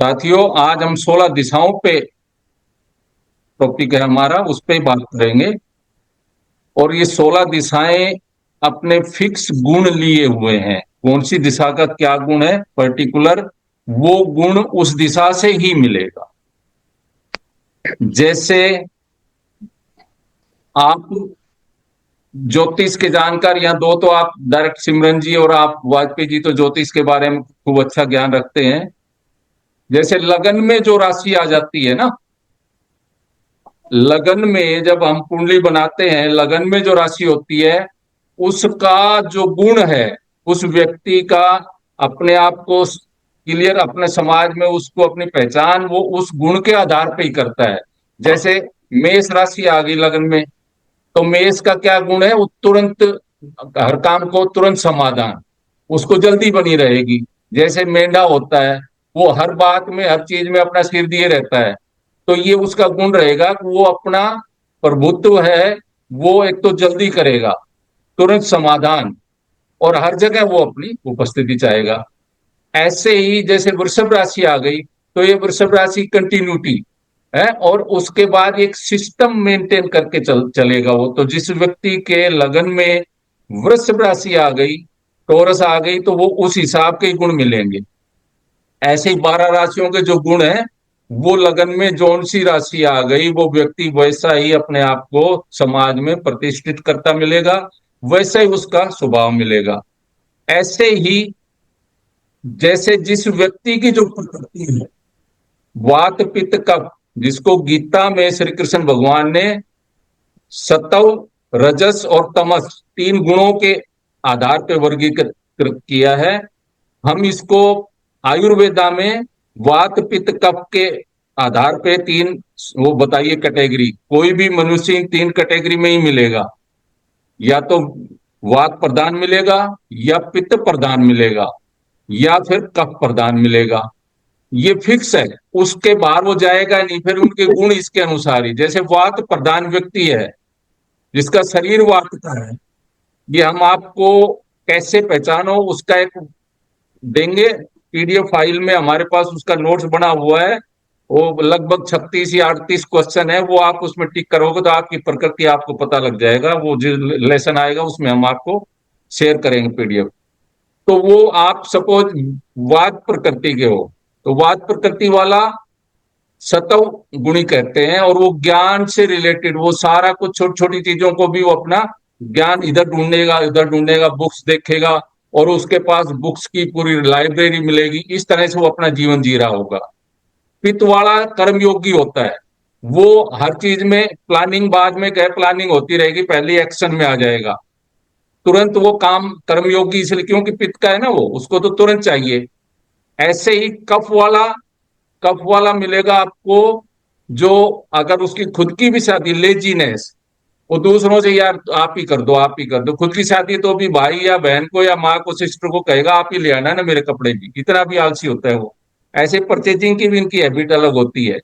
साथियों, आज हम 16 दिशाओं पे टॉपिक है हमारा, उस पे बात करेंगे। और ये 16 दिशाएं अपने फिक्स गुण लिए हुए हैं। कौन सी दिशा का क्या गुण है पर्टिकुलर, वो गुण उस दिशा से ही मिलेगा। जैसे आप ज्योतिष के जानकार यहाँ दो तो आप डायरेक्ट सिमरन जी और आप वाजपेयी जी तो ज्योतिष के बारे में खूब अच्छा ज्ञान रखते हैं। जैसे लगन में जो राशि आ जाती है ना, लगन में जब हम कुंडली बनाते हैं, लगन में जो राशि होती है उसका जो गुण है, उस व्यक्ति का अपने आप को क्लियर, अपने समाज में उसको अपनी पहचान वो उस गुण के आधार पे ही करता है। जैसे मेष राशि आ गई लगन में, तो मेष का क्या गुण है, वो तुरंत हर काम को तुरंत समाधान, उसको जल्दी बनी रहेगी। जैसे मेंढा होता है, वो हर बात में हर चीज में अपना सिर दिए रहता है, तो ये उसका गुण रहेगा कि वो अपना प्रभुत्व है, वो एक तो जल्दी करेगा, तुरंत समाधान, और हर जगह वो अपनी उपस्थिति चाहेगा। ऐसे ही जैसे वृषभ राशि आ गई, तो ये वृषभ राशि कंटिन्यूटी है, और उसके बाद एक सिस्टम मेंटेन करके चलेगा वो। तो जिस व्यक्ति के लगन में वृषभ राशि आ गई, टोरस आ गई, तो वो उस हिसाब के गुण मिलेंगे। ऐसे ही 12 राशियों के जो गुण हैं, वो लगन में जौन सी राशि आ गई, वो व्यक्ति वैसा ही अपने आप को समाज में प्रतिष्ठित करता मिलेगा, वैसा ही उसका स्वभाव मिलेगा। ऐसे ही जैसे जिस व्यक्ति की जो प्रकृति है, वात पित्त कफ, जिसको गीता में श्री कृष्ण भगवान ने सत्व, रजस और तमस तीन गुणों के आधार पर वर्गीकृत किया है। हम इसको आयुर्वेदा में वात पित्त कफ के आधार पे तीन, वो बताइए कैटेगरी, कोई भी मनुष्य इन तीन कैटेगरी में ही मिलेगा। या तो वात प्रधान मिलेगा, या पित्त प्रधान मिलेगा, या फिर कफ प्रधान मिलेगा। ये फिक्स है, उसके बाहर वो जाएगा नहीं। फिर उनके गुण इसके अनुसार ही, जैसे वात प्रधान व्यक्ति है, जिसका शरीर वात का है, ये हम आपको कैसे पहचानो, उसका एक देंगे पीडीएफ फाइल में, हमारे पास उसका नोट्स बना हुआ है। वो लगभग 36 या 38 क्वेश्चन है, वो आप उसमें टिक करोगे तो आपकी प्रकृति आपको पता लग जाएगा। वो जो लेसन आएगा उसमें हम आपको शेयर करेंगे पीडीएफ। तो वो आप सपोज वाद प्रकृति के हो, तो वाद प्रकृति वाला सतव गुणी कहते हैं, और वो ज्ञान से रिलेटेड वो सारा कुछ छोटी छोटी चीजों को भी वो अपना ज्ञान इधर ढूंढेगा उधर ढूंढेगा, बुक्स देखेगा, और उसके पास बुक्स की पूरी लाइब्रेरी मिलेगी। इस तरह से वो अपना जीवन जी रहा होगा। पित्त वाला कर्मयोगी होता है, वो हर चीज में प्लानिंग, बाद में क्या प्लानिंग होती रहेगी, पहले एक्शन में आ जाएगा, तुरंत वो काम कर्मयोगी, इसलिए क्योंकि पित्त का है ना, वो उसको तो तुरंत चाहिए। ऐसे ही कफ वाला मिलेगा आपको, जो अगर उसकी खुद की भी शादी, लेजीनेस, वो दूसरों से यार आप ही कर दो आप ही कर दो, खुद की शादी तो भी भाई या बहन को या माँ को सिस्टर को कहेगा आप ही ले आना ना मेरे कपड़े भी, इतना भी आलसी होता है वो। ऐसे परचेजिंग की भी इनकी हैबिट अलग होती है।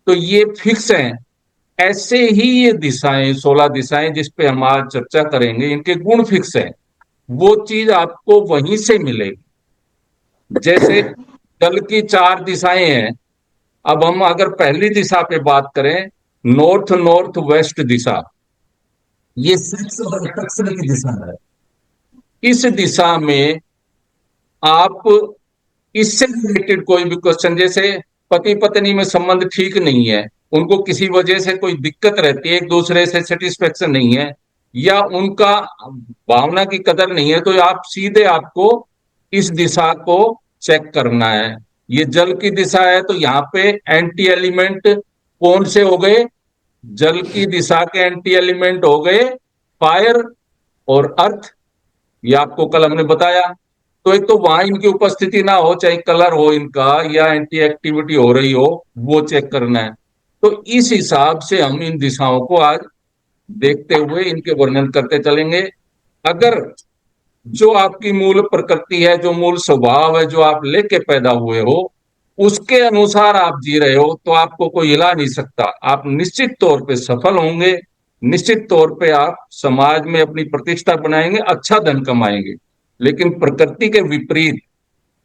तो ये फिक्स है। ऐसे ही ये दिशाएं, 16 दिशाएं जिस पे हम आज चर्चा करेंगे, इनके गुण फिक्स है, वो चीज आपको वहीं से मिलेगी। जैसे जल की 4 दिशाएं हैं। अब हम अगर पहली दिशा पे बात करें, नॉर्थ नॉर्थ वेस्ट दिशा, ये सिक्स और दक्षिण की दिशा है। इस दिशा में आप इससे रिलेटेड कोई भी क्वेश्चन, जैसे पति पत्नी में संबंध ठीक नहीं है, उनको किसी वजह से कोई दिक्कत रहती है, एक दूसरे से सेटिस्फेक्शन नहीं है, या उनका भावना की कदर नहीं है, तो आप सीधे आपको इस दिशा को चेक करना है। ये जल की दिशा है, तो यहाँ पे एंटी एलिमेंट कौन से हो गए, जल की दिशा के एंटी एलिमेंट हो गए फायर और अर्थ, ये आपको कल हमने बताया। तो एक तो वहां इनकी उपस्थिति ना हो, चाहे कलर हो इनका या एंटी एक्टिविटी हो रही हो, वो चेक करना है। तो इस हिसाब से हम इन दिशाओं को आज देखते हुए इनके वर्णन करते चलेंगे। अगर जो आपकी मूल प्रकृति है, जो मूल स्वभाव है, जो आप लेके पैदा हुए हो, उसके अनुसार आप जी रहे हो, तो आपको कोई हिला नहीं सकता। आप निश्चित तौर पे सफल होंगे, निश्चित तौर पे आप समाज में अपनी प्रतिष्ठा बनाएंगे, अच्छा धन कमाएंगे। लेकिन प्रकृति के विपरीत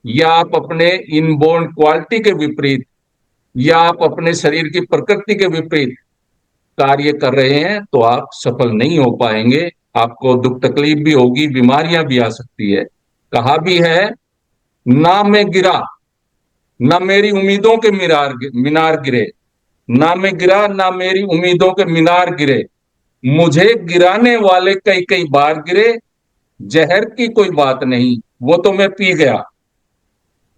या आप अपने इनबोर्न क्वालिटी के विपरीत, या आप अपने शरीर की प्रकृति के विपरीत कार्य कर रहे हैं, तो आप सफल नहीं हो पाएंगे। आपको दुख तकलीफ भी होगी, बीमारियां भी आ सकती है। कहा भी है, ना मैं गिरा, ना मेरी उम्मीदों के मीनार गिरे, ना मैं गिरा, ना मेरी उम्मीदों के मीनार गिरे, मुझे गिराने वाले कई कई बार गिरे, जहर की कोई बात नहीं, वो तो मैं पी गया,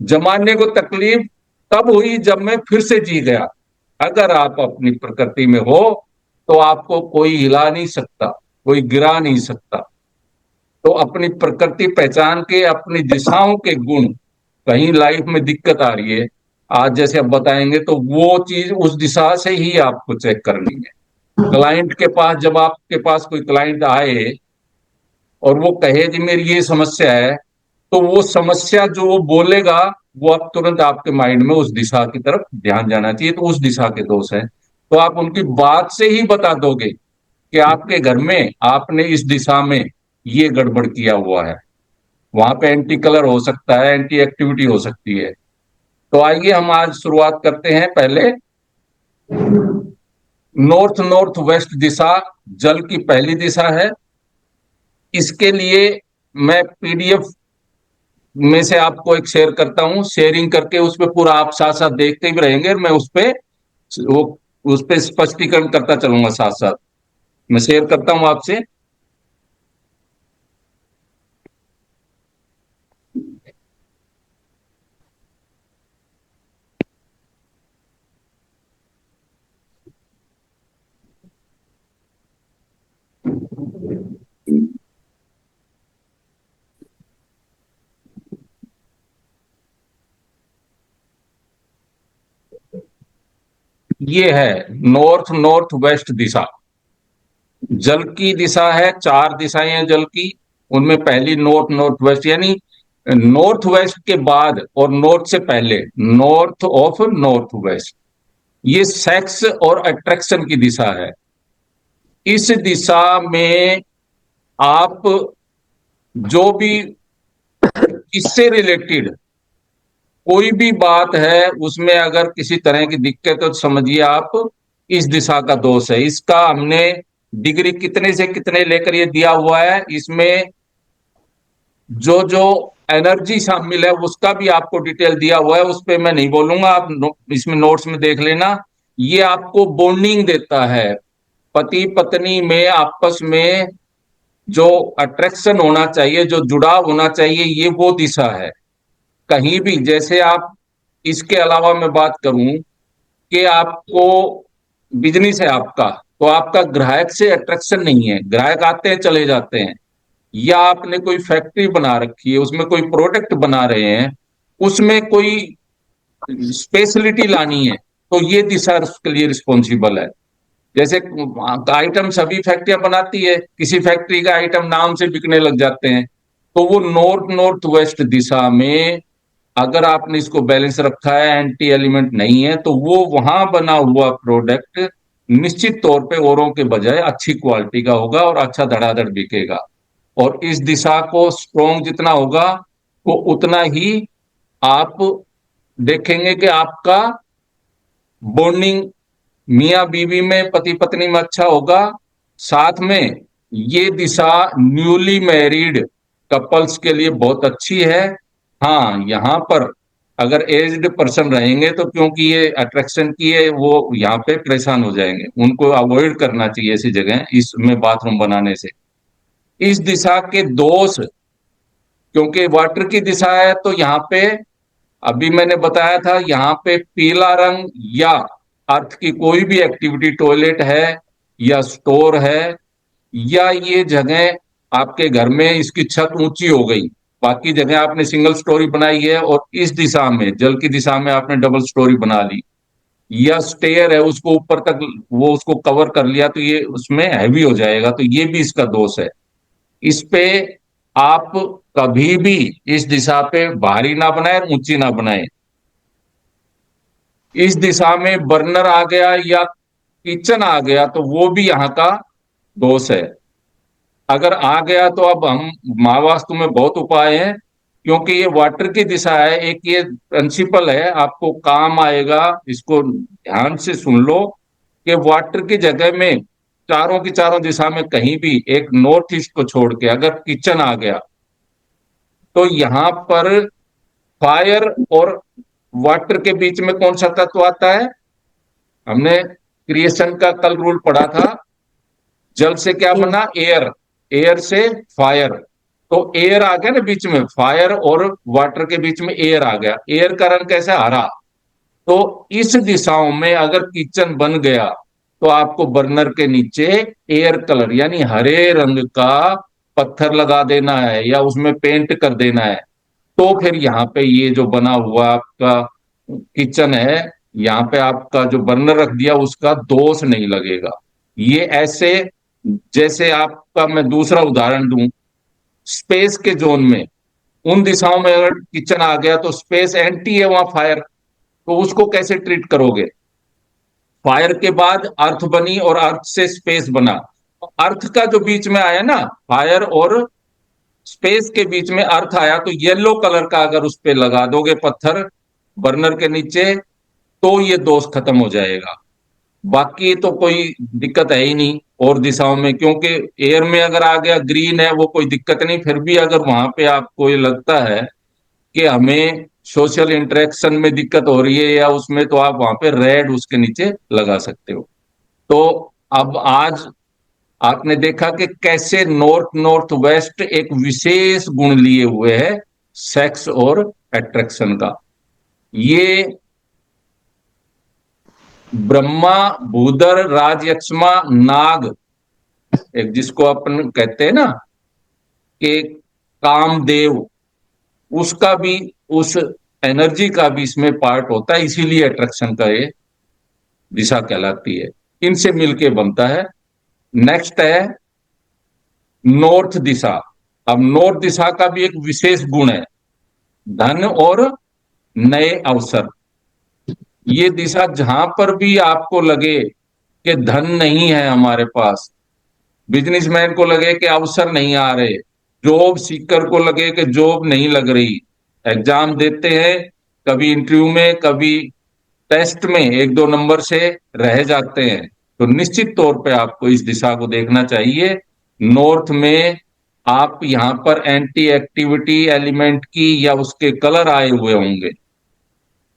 जमाने को तकलीफ तब हुई जब मैं फिर से जी गया। अगर आप अपनी प्रकृति में हो तो आपको कोई हिला नहीं सकता, कोई गिरा नहीं सकता। तो अपनी प्रकृति पहचान के, अपनी दिशाओं के गुण, कहीं लाइफ में दिक्कत आ रही है, आज जैसे आप बताएंगे, तो वो चीज उस दिशा से ही आपको चेक करनी है। क्लाइंट के पास, जब आपके पास कोई क्लाइंट आए और वो कहे जी मेरी ये समस्या है, तो वो समस्या जो वो बोलेगा, वो अब तुरंत आपके माइंड में उस दिशा की तरफ ध्यान जाना चाहिए, तो उस दिशा के दोष है। तो आप उनकी बात से ही बता दोगे कि आपके घर में आपने इस दिशा में ये गड़बड़ किया हुआ है। वहां पे एंटी कलर हो सकता है, एंटी एक्टिविटी हो सकती है। तो आइए हम आज शुरुआत करते हैं। पहले नॉर्थ नॉर्थ वेस्ट दिशा जल की पहली दिशा है। इसके लिए मैं पीडीएफ में से आपको एक शेयर करता हूं, शेयरिंग करके उस पर पूरा आप साथ साथ देखते भी रहेंगे, और मैं वो उस पे स्पष्टीकरण करता चलूंगा साथ साथ। मैं शेयर करता हूं आपसे। ये है नॉर्थ नॉर्थ वेस्ट दिशा। जल की दिशा है, चार दिशाएं हैं जल की। उनमें पहली नॉर्थ नॉर्थ वेस्ट, यानी नॉर्थ वेस्ट के बाद और नॉर्थ से पहले, नॉर्थ ऑफ नॉर्थ वेस्ट, ये सेक्स और अट्रैक्शन की दिशा है। इस दिशा में आप जो भी इससे रिलेटेड कोई भी बात है, उसमें अगर किसी तरह की दिक्कत है, तो समझिए आप इस दिशा का दोष है। इसका हमने डिग्री कितने से कितने लेकर ये दिया हुआ है। इसमें जो जो एनर्जी शामिल है उसका भी आपको डिटेल दिया हुआ है, उस पर मैं नहीं बोलूंगा, आप इसमें नोट्स में देख लेना। ये आपको बॉन्डिंग देता है, पति पत्नी में आपस में जो अट्रैक्शन होना चाहिए, जो जुड़ाव होना चाहिए, ये वो दिशा है। कहीं भी जैसे आप, इसके अलावा मैं बात करूं कि आपको बिजनेस है आपका, तो आपका ग्राहक से अट्रैक्शन नहीं है, ग्राहक आते हैं चले जाते हैं। या आपने कोई फैक्ट्री बना रखी है, उसमें कोई प्रोडक्ट बना रहे हैं, उसमें कोई स्पेशलिटी लानी है, तो ये दिशा उसके लिए रिस्पॉन्सिबल है। जैसे आइटम सभी फैक्ट्रियां बनाती है, किसी फैक्ट्री का आइटम नाम से बिकने लग जाते हैं, तो वो नॉर्थ नॉर्थ वेस्ट दिशा में अगर आपने इसको बैलेंस रखा है, एंटी एलिमेंट नहीं है, तो वो वहां बना हुआ प्रोडक्ट निश्चित तौर पे औरों के बजाय अच्छी क्वालिटी का होगा और अच्छा धड़ाधड़ बिकेगा। और इस दिशा को स्ट्रोंग जितना होगा, वो उतना ही आप देखेंगे कि आपका बॉन्डिंग मियां बीवी में, पति पत्नी में अच्छा होगा। साथ में ये दिशा न्यूली मैरिड कपल्स के लिए बहुत अच्छी है। हाँ, यहाँ पर अगर एज्ड पर्सन रहेंगे, तो क्योंकि ये अट्रैक्शन की है, वो यहाँ पे परेशान हो जाएंगे, उनको अवॉइड करना चाहिए ऐसी जगह, इसमें बाथरूम बनाने से। इस दिशा के दोष, क्योंकि वाटर की दिशा है, तो यहाँ पे अभी मैंने बताया था, यहाँ पे पीला रंग या अर्थ की कोई भी एक्टिविटी, टॉयलेट है या स्टोर है, या ये जगह आपके घर में इसकी छत ऊंची हो गई, बाकी जगह आपने सिंगल स्टोरी बनाई है और इस दिशा में, जल की दिशा में आपने डबल स्टोरी बना ली, या स्टेयर है उसको ऊपर तक वो उसको कवर कर लिया, तो ये उसमें हैवी हो जाएगा, तो ये भी इसका दोष है। इस पे आप कभी भी इस दिशा पे भारी ना बनाए, ऊंची ना बनाए। इस दिशा में बर्नर आ गया या किचन आ गया, तो वो भी यहाँ का दोष है। अगर आ गया तो अब हम, महावास्तु में बहुत उपाय हैं, क्योंकि ये वाटर की दिशा है, एक ये प्रिंसिपल है, आपको काम आएगा, इसको ध्यान से सुन लो कि वाटर की जगह में चारों की चारों दिशा में कहीं भी एक नॉर्थ ईस्ट को छोड़ के अगर किचन आ गया तो यहां पर फायर और वाटर के बीच में कौन सा तत्व आता है? हमने क्रिएशन का कल रूल पढ़ा था, जल से क्या एयर। बना? एयर। एयर से फायर। तो एयर आ गया ना बीच में, फायर और वाटर के बीच में एयर आ गया। एयर का रंग कैसा? हरा। तो इस दिशाओं में अगर किचन बन गया तो आपको बर्नर के नीचे एयर कलर यानी हरे रंग का पत्थर लगा देना है या उसमें पेंट कर देना है। तो फिर यहाँ पे ये जो बना हुआ आपका किचन है, यहाँ पे आपका जो बर्नर रख दिया उसका दोष नहीं लगेगा। ये ऐसे, जैसे आपका मैं दूसरा उदाहरण दूं, स्पेस के जोन में उन दिशाओं में अगर किचन आ गया तो स्पेस एंटी है वहां फायर, तो उसको कैसे ट्रीट करोगे? फायर के बाद अर्थ बनी और अर्थ से स्पेस बना। अर्थ का जो बीच में आया ना, फायर और स्पेस के बीच में अर्थ आया, तो येलो कलर का अगर उस पे लगा दोगे पत्थर बर्नर के नीचे तो ये दोष खत्म हो जाएगा। बाकी तो कोई दिक्कत है ही नहीं और दिशाओं में, क्योंकि एयर में अगर आ गया ग्रीन है वो कोई दिक्कत नहीं। फिर भी अगर वहां पे आपको ये लगता है कि हमें सोशल इंटरेक्शन में दिक्कत हो रही है या उसमें, तो आप वहां पे रेड उसके नीचे लगा सकते हो। तो अब आज आपने देखा कि कैसे नॉर्थ नॉर्थ वेस्ट एक विशेष गुण लिए हुए है सेक्स और अट्रैक्शन का। ये ब्रह्मा, भूधर, राजयक्ष्मा, नाग, एक जिसको अपन कहते हैं ना कि कामदेव, उसका भी, उस एनर्जी का भी इसमें पार्ट होता है, इसीलिए अट्रैक्शन का ये दिशा कहलाती है। इनसे मिलके बनता है। नेक्स्ट है नॉर्थ दिशा। अब नॉर्थ दिशा का भी एक विशेष गुण है, धन और नए अवसर। ये दिशा जहां पर भी आपको लगे कि धन नहीं है हमारे पास, बिजनेसमैन को लगे कि अवसर नहीं आ रहे, जॉब सीकर को लगे कि जॉब नहीं लग रही, एग्जाम देते हैं, कभी इंटरव्यू में कभी टेस्ट में एक दो नंबर से रह जाते हैं, तो निश्चित तौर पे आपको इस दिशा को देखना चाहिए। नॉर्थ में आप यहां पर एंटी एक्टिविटी एलिमेंट की या उसके कलर आए हुए होंगे।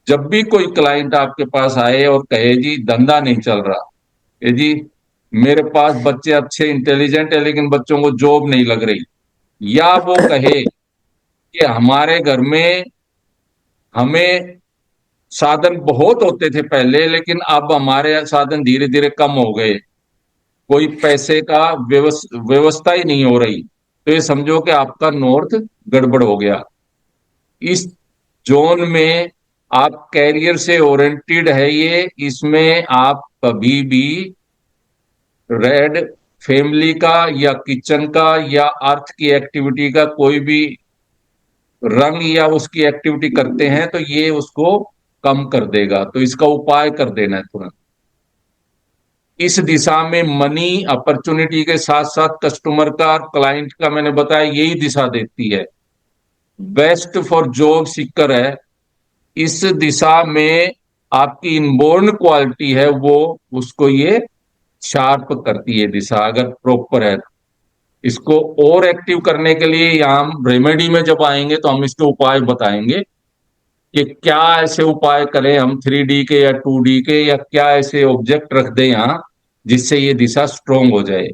जब भी कोई क्लाइंट आपके पास आए और कहे जी धंधा नहीं चल रहा, ये जी मेरे पास बच्चे अच्छे इंटेलिजेंट है लेकिन बच्चों को जॉब नहीं लग रही, या वो कहे कि हमारे घर में हमें साधन बहुत होते थे पहले लेकिन अब हमारे साधन धीरे धीरे कम हो गए, कोई पैसे का व्यवस्था ही नहीं हो रही, तो ये समझो कि आपका नॉर्थ गड़बड़ हो गया। इस जोन में आप कैरियर से ओरिएंटेड है ये, इसमें आप कभी भी रेड फैमिली का या किचन का या अर्थ की एक्टिविटी का कोई भी रंग या उसकी एक्टिविटी करते हैं तो ये उसको कम कर देगा, तो इसका उपाय कर देना है तुरंत। इस दिशा में मनी अपॉर्चुनिटी के साथ साथ कस्टमर का, क्लाइंट का, मैंने बताया यही दिशा देती है। बेस्ट फॉर जॉब सीकर है। इस दिशा में आपकी इनबोर्न क्वालिटी है वो, उसको ये शार्प करती है दिशा अगर प्रॉपर है। इसको और एक्टिव करने के लिए यहाँ हम रेमेडी में जब आएंगे तो हम इसके उपाय बताएंगे कि क्या ऐसे उपाय करें हम 3D के या 2D के, या क्या ऐसे ऑब्जेक्ट रख दें यहाँ जिससे ये दिशा स्ट्रोंग हो जाए।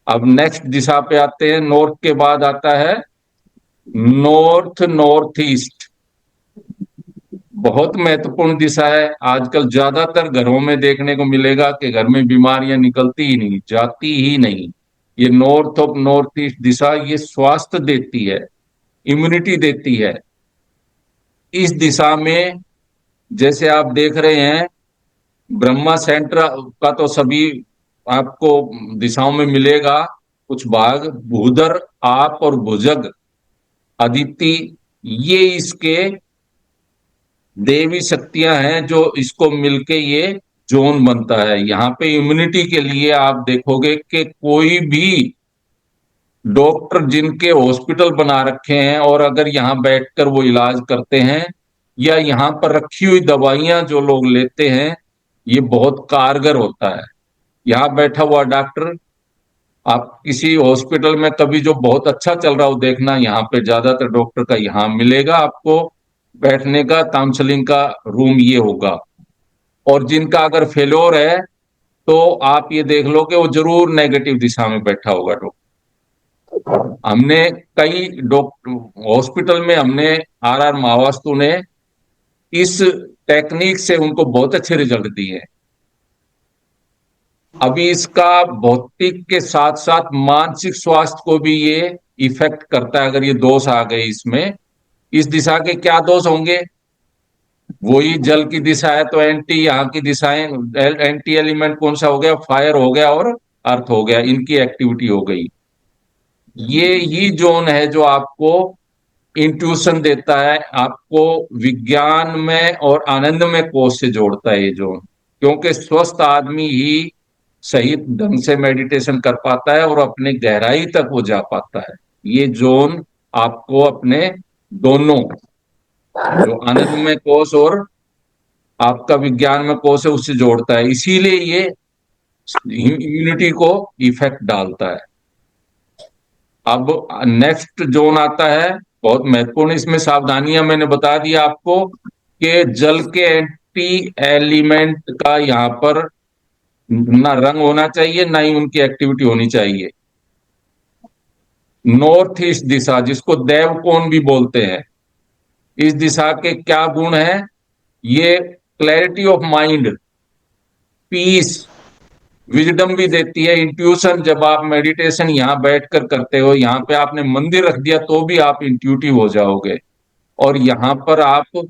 अब नेक्स्ट दिशा पे आते हैं। नॉर्थ के बाद आता है नॉर्थ नॉर्थ ईस्ट। बहुत महत्वपूर्ण दिशा है। आजकल ज्यादातर घरों में देखने को मिलेगा कि घर में बीमारियां निकलती ही नहीं, जाती ही नहीं। ये नॉर्थ ऑफ नॉर्थ ईस्ट दिशा ये स्वास्थ्य देती है, इम्यूनिटी देती है। इस दिशा में जैसे आप देख रहे हैं ब्रह्मा सेंटर का तो सभी आपको दिशाओं में मिलेगा, कुछ भाग भूधर, आप और भुजग, अदिति, ये इसके देवी शक्तियां हैं जो इसको मिलके ये जोन बनता है। यहाँ पे इम्यूनिटी के लिए आप देखोगे कि कोई भी डॉक्टर जिनके हॉस्पिटल बना रखे हैं और अगर यहाँ बैठकर वो इलाज करते हैं, या यहाँ पर रखी हुई दवाइयां जो लोग लेते हैं, ये बहुत कारगर होता है। यहाँ बैठा हुआ डॉक्टर, आप किसी हॉस्पिटल में कभी जो बहुत अच्छा चल रहा हो देखना, यहाँ पे ज्यादातर डॉक्टर का यहाँ मिलेगा आपको बैठने का, काउंसलिंग का रूम ये होगा। और जिनका अगर फेलोर है, तो आप ये देख लो कि वो जरूर नेगेटिव दिशा में बैठा होगा डॉक्टर। हमने कई डॉक्टर हॉस्पिटल में हमने आर महावास्तु ने इस टेक्निक से उनको बहुत अच्छे रिजल्ट दिए हैं। अभी इसका भौतिक के साथ साथ मानसिक स्वास्थ्य को भी ये इफेक्ट करता है। अगर ये दोष आ गए इसमें, इस दिशा के क्या दोष होंगे? वही जल की दिशा है तो एंटी, यहाँ की दिशाएं एंटी एलिमेंट कौन सा हो गया? फायर हो गया और अर्थ हो गया, इनकी एक्टिविटी हो गई। ये ही जोन है जो आपको इंट्यूशन देता है, आपको विज्ञान में और आनंदमय कोष से जोड़ता है ये जोन। क्योंकि स्वस्थ आदमी ही सही ढंग से मेडिटेशन कर पाता है और अपने गहराई तक वो जा पाता है। ये जोन आपको अपने दोनों, जो आनंदमय कोष और आपका विज्ञान में कोष है, उससे जोड़ता है। इसीलिए ये इम्यूनिटी को इफेक्ट डालता है। अब नेक्स्ट जोन आता है, बहुत महत्वपूर्ण। इसमें सावधानियां मैंने बता दिया आपको कि जल के एंटी एलिमेंट का यहाँ पर ना रंग होना चाहिए, ना ही उनकी एक्टिविटी होनी चाहिए। नॉर्थ ईस्ट दिशा, जिसको देवकोण भी बोलते हैं, इस दिशा के क्या गुण हैं? ये clarity of mind, peace, wisdom भी देती है, इंट्यूशन। जब आप मेडिटेशन यहाँ बैठकर करते हो, यहाँ पे आपने मंदिर रख दिया तो भी आप इंट्यूटिव हो जाओगे। और यहाँ पर आप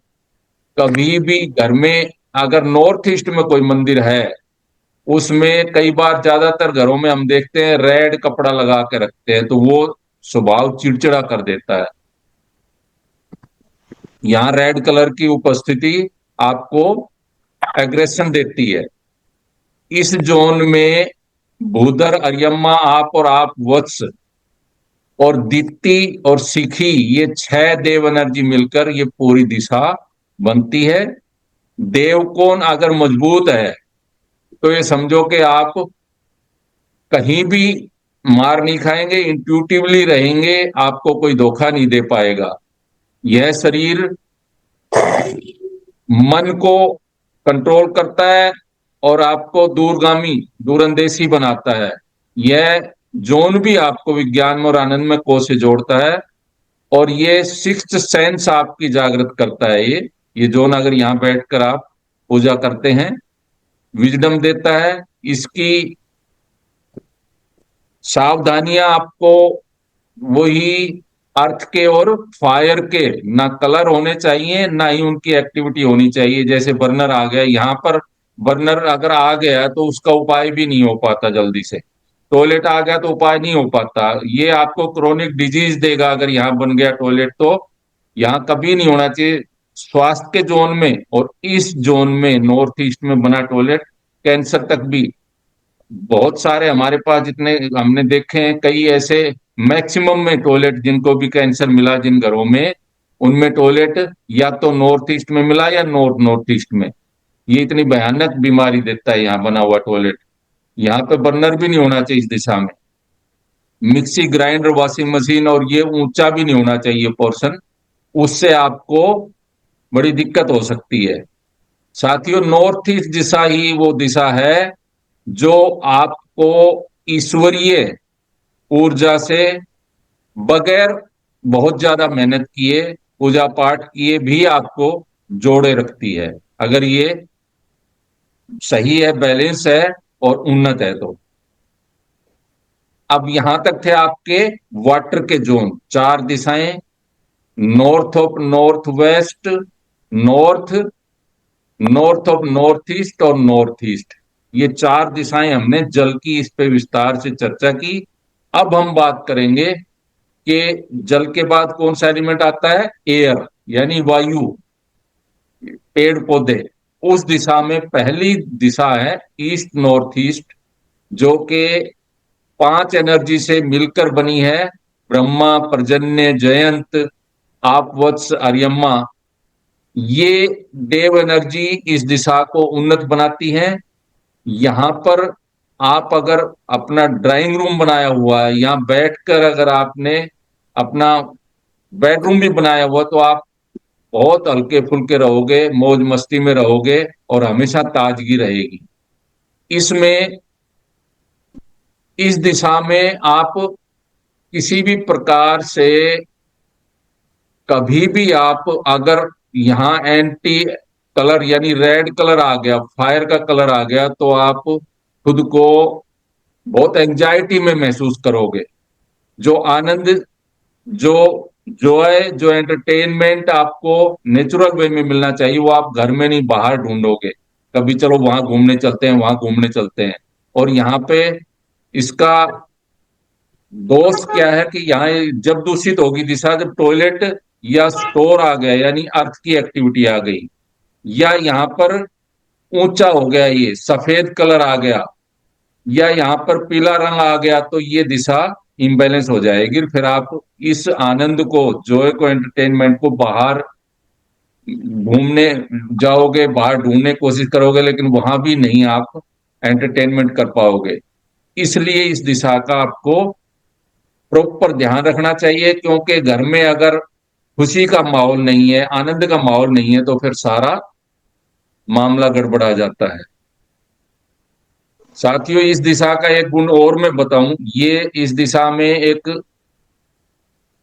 कभी भी घर में, अगर नॉर्थ ईस्ट में कोई मंदिर है, उसमें कई बार ज्यादातर घरों में हम देखते हैं रेड कपड़ा लगा के रखते हैं, तो वो स्वभाव चिड़चिड़ा कर देता है। यहाँ रेड कलर की उपस्थिति आपको एग्रेशन देती है। इस जोन में भूधर, अरियम्मा, आप और आप वत्स और दित्ती और सिखी, ये 6 देव एनर्जी मिलकर ये पूरी दिशा बनती है। देवकोण अगर मजबूत है तो ये समझो कि आप कहीं भी मार नहीं खाएंगे, इंट्यूटिवली रहेंगे, आपको कोई धोखा नहीं दे पाएगा। यह शरीर मन को कंट्रोल करता है और आपको दूरगामी, दूरंदेशी बनाता है। यह जोन भी आपको विज्ञान में और आनंद में को से जोड़ता है। और ये सिक्स्थ सेंस आपकी जागृत करता है। ये जोन अगर यहाँ बैठकर आप पूजा करते हैं, विजडम देता है। इसकी सावधानियां आपको वही अर्थ के और फायर के, ना कलर होने चाहिए, ना ही उनकी एक्टिविटी होनी चाहिए। जैसे बर्नर आ गया यहाँ पर, बर्नर अगर आ गया तो उसका उपाय भी नहीं हो पाता जल्दी से। टॉयलेट आ गया तो उपाय नहीं हो पाता। ये आपको क्रोनिक डिजीज देगा अगर यहाँ बन गया टॉयलेट, तो यहाँ कभी नहीं होना चाहिए। स्वास्थ्य के जोन में और इस जोन में, नॉर्थ ईस्ट में बना टॉयलेट कैंसर तक भी। बहुत सारे हमारे पास जितने हमने देखे हैं, कई ऐसे मैक्सिमम में टॉयलेट जिनको भी कैंसर मिला, जिन घरों में, उनमें टॉयलेट या तो नॉर्थ ईस्ट में मिला या नॉर्थ नॉर्थ ईस्ट में। ये इतनी भयानक बीमारी देता है यहाँ बना हुआ टॉयलेट। यहाँ पे बर्नर भी नहीं होना चाहिए इस दिशा में। मिक्सी, ग्राइंडर, वॉशिंग मशीन, और ये ऊंचा भी नहीं होना चाहिए पोर्शन, उससे आपको बड़ी दिक्कत हो सकती है। साथियों, नॉर्थ ईस्ट दिशा ही वो दिशा है जो आपको ईश्वरीय ऊर्जा से, बगैर बहुत ज्यादा मेहनत किए, पूजा पाठ किए भी आपको जोड़े रखती है, अगर ये सही है, बैलेंस है और उन्नत है तो। अब यहां तक थे आपके वाटर के जोन, 4 दिशाएं। North of north west, north, north of north east और नॉर्थ ईस्ट। ये 4 दिशाएं हमने जल की इस पे विस्तार से चर्चा की। अब हम बात करेंगे कि जल के बाद कौन सा एलिमेंट आता है? एयर, यानी वायु, पेड़ पौधे। उस दिशा में पहली दिशा है ईस्ट नॉर्थ ईस्ट, जो कि 5 एनर्जी से मिलकर बनी है। ब्रह्मा, पर्जन्य, जयंत, आपवत्स, आर्यमा। ये देव एनर्जी इस दिशा को उन्नत बनाती है। यहां पर आप अगर अपना ड्राइंग रूम बनाया हुआ है, यहां बैठकर अगर आपने अपना बेडरूम भी बनाया हुआ, तो आप बहुत हल्के फुल्के रहोगे, मौज मस्ती में रहोगे और हमेशा ताजगी रहेगी। इसमें इस दिशा में आप किसी भी प्रकार से कभी भी आप अगर यहां एंटी कलर यानी रेड कलर आ गया, फायर का कलर आ गया, तो आप खुद को बहुत एंजाइटी में महसूस करोगे। जो आनंद, जो जॉय, जो एंटरटेनमेंट आपको नेचुरल वे में मिलना चाहिए, वो आप घर में नहीं बाहर ढूंढोगे। कभी चलो वहां घूमने चलते हैं, वहां घूमने चलते हैं। और यहाँ पे इसका दोष क्या है कि यहाँ जब दूषित होगी दिशा, जब टॉयलेट या स्टोर आ गया यानी अर्थ की एक्टिविटी आ गई, या यहाँ पर ऊंचा हो गया, ये सफेद कलर आ गया, या यहाँ पर पीला रंग आ गया, तो ये दिशा इम्बैलेंस हो जाएगी। फिर आप इस आनंद को, जॉय को, एंटरटेनमेंट को बाहर घूमने जाओगे, बाहर ढूंढने की कोशिश करोगे, लेकिन वहां भी नहीं आप एंटरटेनमेंट कर पाओगे। इसलिए इस दिशा का आपको प्रॉपर ध्यान रखना चाहिए, क्योंकि घर में अगर खुशी का माहौल नहीं है, आनंद का माहौल नहीं है, तो फिर सारा मामला गड़बड़ा जाता है। साथियों, इस दिशा का एक गुण और मैं बताऊं, ये इस दिशा में एक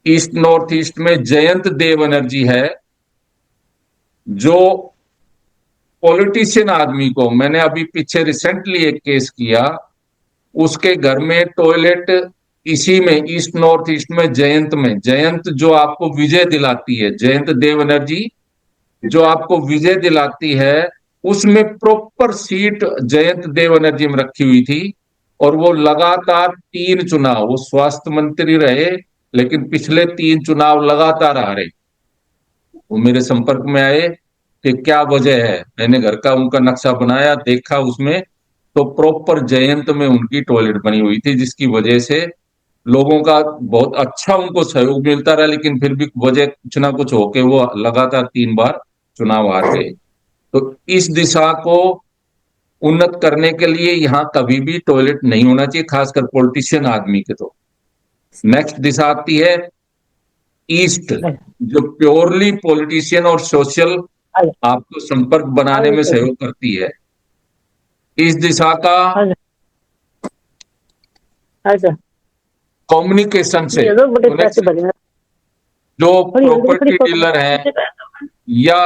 ईस्ट नॉर्थ ईस्ट में जयंत देव एनर्जी है। जो पॉलिटिशियन आदमी को, मैंने अभी पीछे रिसेंटली एक केस किया, उसके घर में टॉयलेट इसी में ईस्ट नॉर्थ ईस्ट में जयंत में, जयंत जो आपको विजय दिलाती है, जयंत देव एनर्जी जो आपको विजय दिलाती है, उसमें प्रॉपर सीट जयंत देव एनर्जी में रखी हुई थी। और वो लगातार 3 चुनाव, वो स्वास्थ्य मंत्री रहे, लेकिन पिछले 3 चुनाव लगातार हारे। वो मेरे संपर्क में आए कि क्या वजह है। मैंने घर का उनका नक्शा बनाया, देखा उसमें, तो प्रॉपर जयंत में उनकी टॉयलेट बनी हुई थी, जिसकी वजह से लोगों का बहुत अच्छा उनको सहयोग मिलता रहा, लेकिन फिर भी वजह कुछ ना कुछ होके वो लगातार 3 बार चुनाव हार गए। तो इस दिशा को उन्नत करने के लिए यहाँ कभी भी टॉयलेट नहीं होना चाहिए, खासकर पॉलिटिशियन आदमी के। तो नेक्स्ट दिशा आती है ईस्ट, जो प्योरली पॉलिटिशियन और सोशल आपको संपर्क बनाने में सहयोग करती है। इस दिशा का कम्युनिकेशन से कनेक्शन, जो प्रॉपर्टी डीलर है या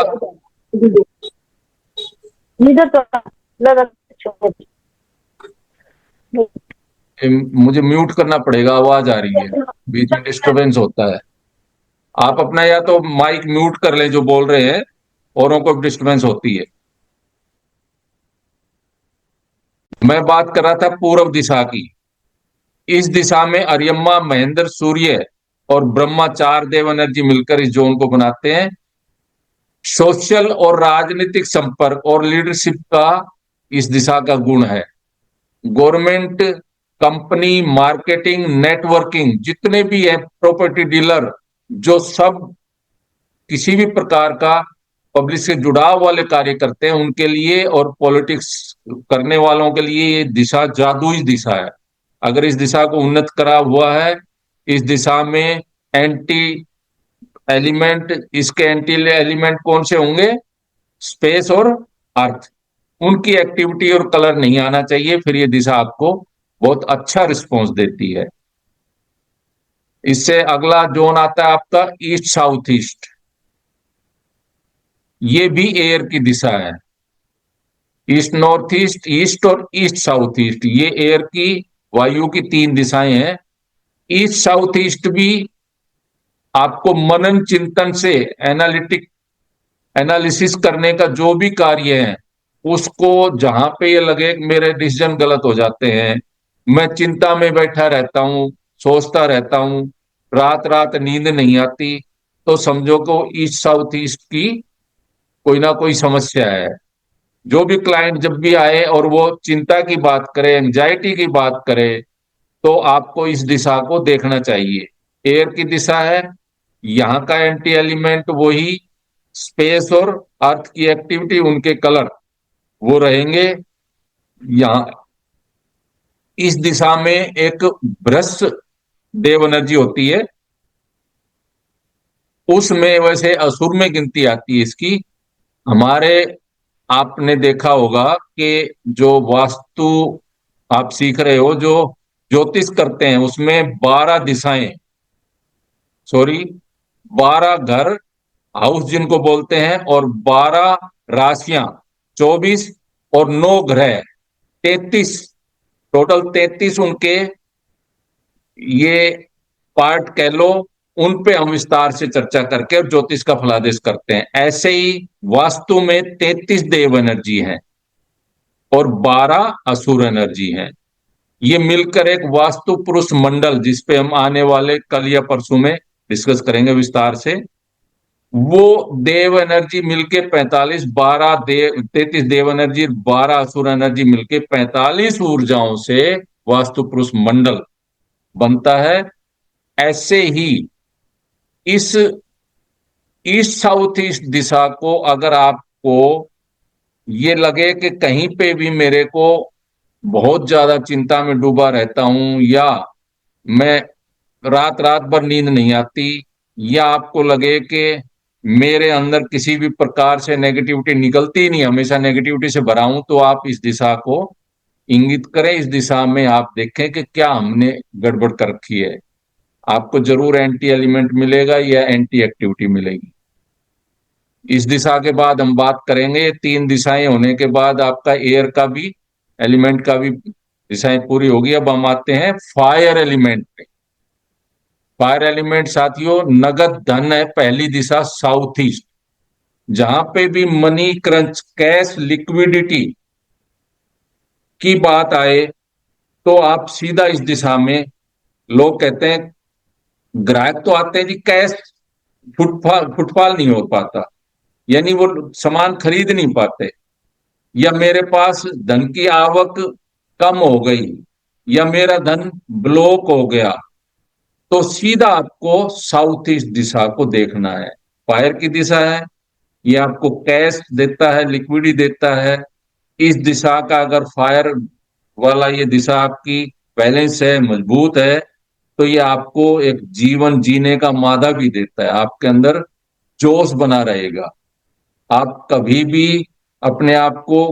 मुझे म्यूट करना पड़ेगा, आवाज आ रही है, बीच में डिस्टरबेंस होता है। आप अपना या तो माइक म्यूट कर लें जो बोल रहे हैं, औरों को डिस्टरबेंस होती है। मैं बात कर रहा था पूर्व दिशा की। इस दिशा में अर्यमा, महेंद्र, सूर्य और ब्रह्मा, 4 देव एनर्जी मिलकर इस जोन को बनाते हैं। सोशल और राजनीतिक संपर्क और लीडरशिप का इस दिशा का गुण है। गवर्नमेंट, कंपनी, मार्केटिंग, नेटवर्किंग, जितने भी हैं प्रॉपर्टी डीलर, जो सब किसी भी प्रकार का पब्लिक से जुड़ाव वाले कार्य करते हैं, उनके लिए और पॉलिटिक्स करने वालों के लिए ये दिशा जादुई दिशा है। अगर इस दिशा को उन्नत करा हुआ है, इस दिशा में एंटी एलिमेंट, इसके एंटी एलिमेंट कौन से होंगे? स्पेस और अर्थ। उनकी एक्टिविटी और कलर नहीं आना चाहिए, फिर ये दिशा आपको बहुत अच्छा रिस्पॉन्स देती है। इससे अगला जोन आता है आपका ईस्ट साउथ ईस्ट। ये भी एयर की दिशा है। ईस्ट नॉर्थ ईस्ट, ईस्ट और ईस्ट साउथ ईस्ट, ये एयर की, वायु की 3 दिशाएं हैं। ईस्ट साउथ ईस्ट भी आपको मनन चिंतन से एनालिटिक एनालिसिस करने का जो भी कार्य है, उसको जहां पे ये लगे मेरे डिसीजन गलत हो जाते हैं, मैं चिंता में बैठा रहता हूं, सोचता रहता हूं, रात रात नींद नहीं आती, तो समझो को ईस्ट साउथ ईस्ट की कोई ना कोई समस्या है। जो भी क्लाइंट जब भी आए और वो चिंता की बात करे, एंजाइटी की बात करे, तो आपको इस दिशा को देखना चाहिए। एयर की दिशा है, यहाँ का एंटी एलिमेंट वही, स्पेस और अर्थ की एक्टिविटी, उनके कलर वो रहेंगे। यहाँ इस दिशा में एक बृहस्पति देव एनर्जी होती है, उसमें वैसे असुर में गिनती आती है इसकी। हमारे आपने देखा होगा कि जो वास्तु आप सीख रहे हो, जो ज्योतिष करते हैं, उसमें 12 दिशाएं, सॉरी 12 घर, हाउस जिनको बोलते हैं, और 12 राशियां, 24, और 9 ग्रह, 33, टोटल 33 उनके ये पार्ट कह लो। उन पे हम विस्तार से चर्चा करके और ज्योतिष का फलादेश करते हैं। ऐसे ही वास्तु में 33 देव एनर्जी है और 12 असुर एनर्जी है। ये मिलकर एक वास्तु पुरुष मंडल, जिसपे हम आने वाले कल या परसों में डिस्कस करेंगे विस्तार से, वो देव एनर्जी मिलके 45, 12 देव, 33 देव एनर्जी, 12 असुर एनर्जी मिलके 45 ऊर्जाओं से वास्तु पुरुष मंडल बनता है। ऐसे ही इस ईस्ट साउथ ईस्ट दिशा को अगर आपको ये लगे कि कहीं पे भी मेरे को बहुत ज्यादा चिंता में डूबा रहता हूं, या मैं रात रात भर नींद नहीं आती, या आपको लगे कि मेरे अंदर किसी भी प्रकार से नेगेटिविटी निकलती ही नहीं, हमेशा नेगेटिविटी से भरा हूं, तो आप इस दिशा को इंगित करें। इस दिशा में आप देखें कि क्या हमने गड़बड़ कर रखी है। आपको जरूर एंटी एलिमेंट मिलेगा या एंटी एक्टिविटी मिलेगी। इस दिशा के बाद हम बात करेंगे, 3 दिशाएं होने के बाद आपका एयर का भी, एलिमेंट का भी दिशाएं पूरी होगी। अब हम आते हैं फायर एलिमेंट पे। फायर एलिमेंट साथियों, नगद धन है पहली दिशा, साउथ ईस्ट। जहां पे भी मनी क्रंच, कैश लिक्विडिटी की बात आए, तो आप सीधा इस दिशा में, लोग कहते हैं ग्राहक तो आते हैं जी, कैश फुटफॉल फुटफॉल नहीं हो पाता, यानी वो सामान खरीद नहीं पाते, या मेरे पास धन की आवक कम हो गई, या मेरा धन ब्लॉक हो गया, तो सीधा आपको साउथ ईस्ट दिशा को देखना है। फायर की दिशा है, ये आपको कैश देता है, लिक्विडिटी देता है। इस दिशा का अगर फायर वाला ये दिशा आपकी बैलेंस है, मजबूत है, तो ये आपको एक जीवन जीने का मादा भी देता है। आपके अंदर जोश बना रहेगा, आप कभी भी अपने आप को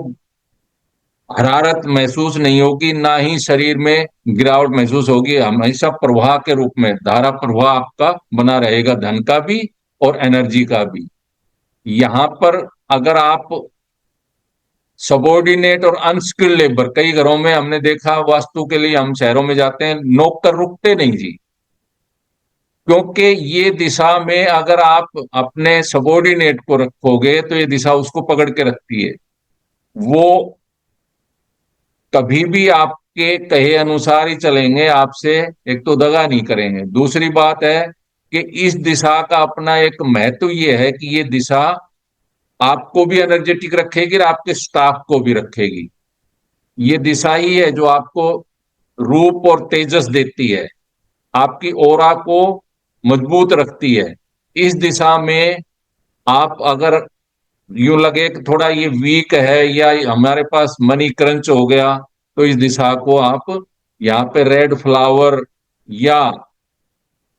हरारत महसूस नहीं होगी, ना ही शरीर में गिरावट महसूस होगी। हमेशा प्रवाह के रूप में धारा प्रवाह आपका बना रहेगा, धन का भी और एनर्जी का भी। यहां पर अगर आप सबॉर्डिनेट और अनस्किल्ड लेबर, कई घरों में हमने देखा, वास्तु के लिए हम शहरों में जाते हैं, नौकर रुकते नहीं जी, क्योंकि ये दिशा में अगर आप अपने सबॉर्डिनेट को रखोगे तो ये दिशा उसको पकड़ के रखती है। वो कभी भी आपके कहे अनुसार ही चलेंगे, आपसे एक तो दगा नहीं करेंगे। दूसरी बात है कि इस दिशा का अपना एक महत्व ये है कि ये दिशा आपको भी एनर्जेटिक रखेगी और आपके स्टाफ को भी रखेगी। ये दिशा ही है जो आपको रूप और तेजस देती है, आपकी ओरा को मजबूत रखती है। इस दिशा में आप अगर यूं लगे कि थोड़ा ये वीक है, या हमारे पास मनी क्रंच हो गया, तो इस दिशा को आप यहाँ पे रेड फ्लावर या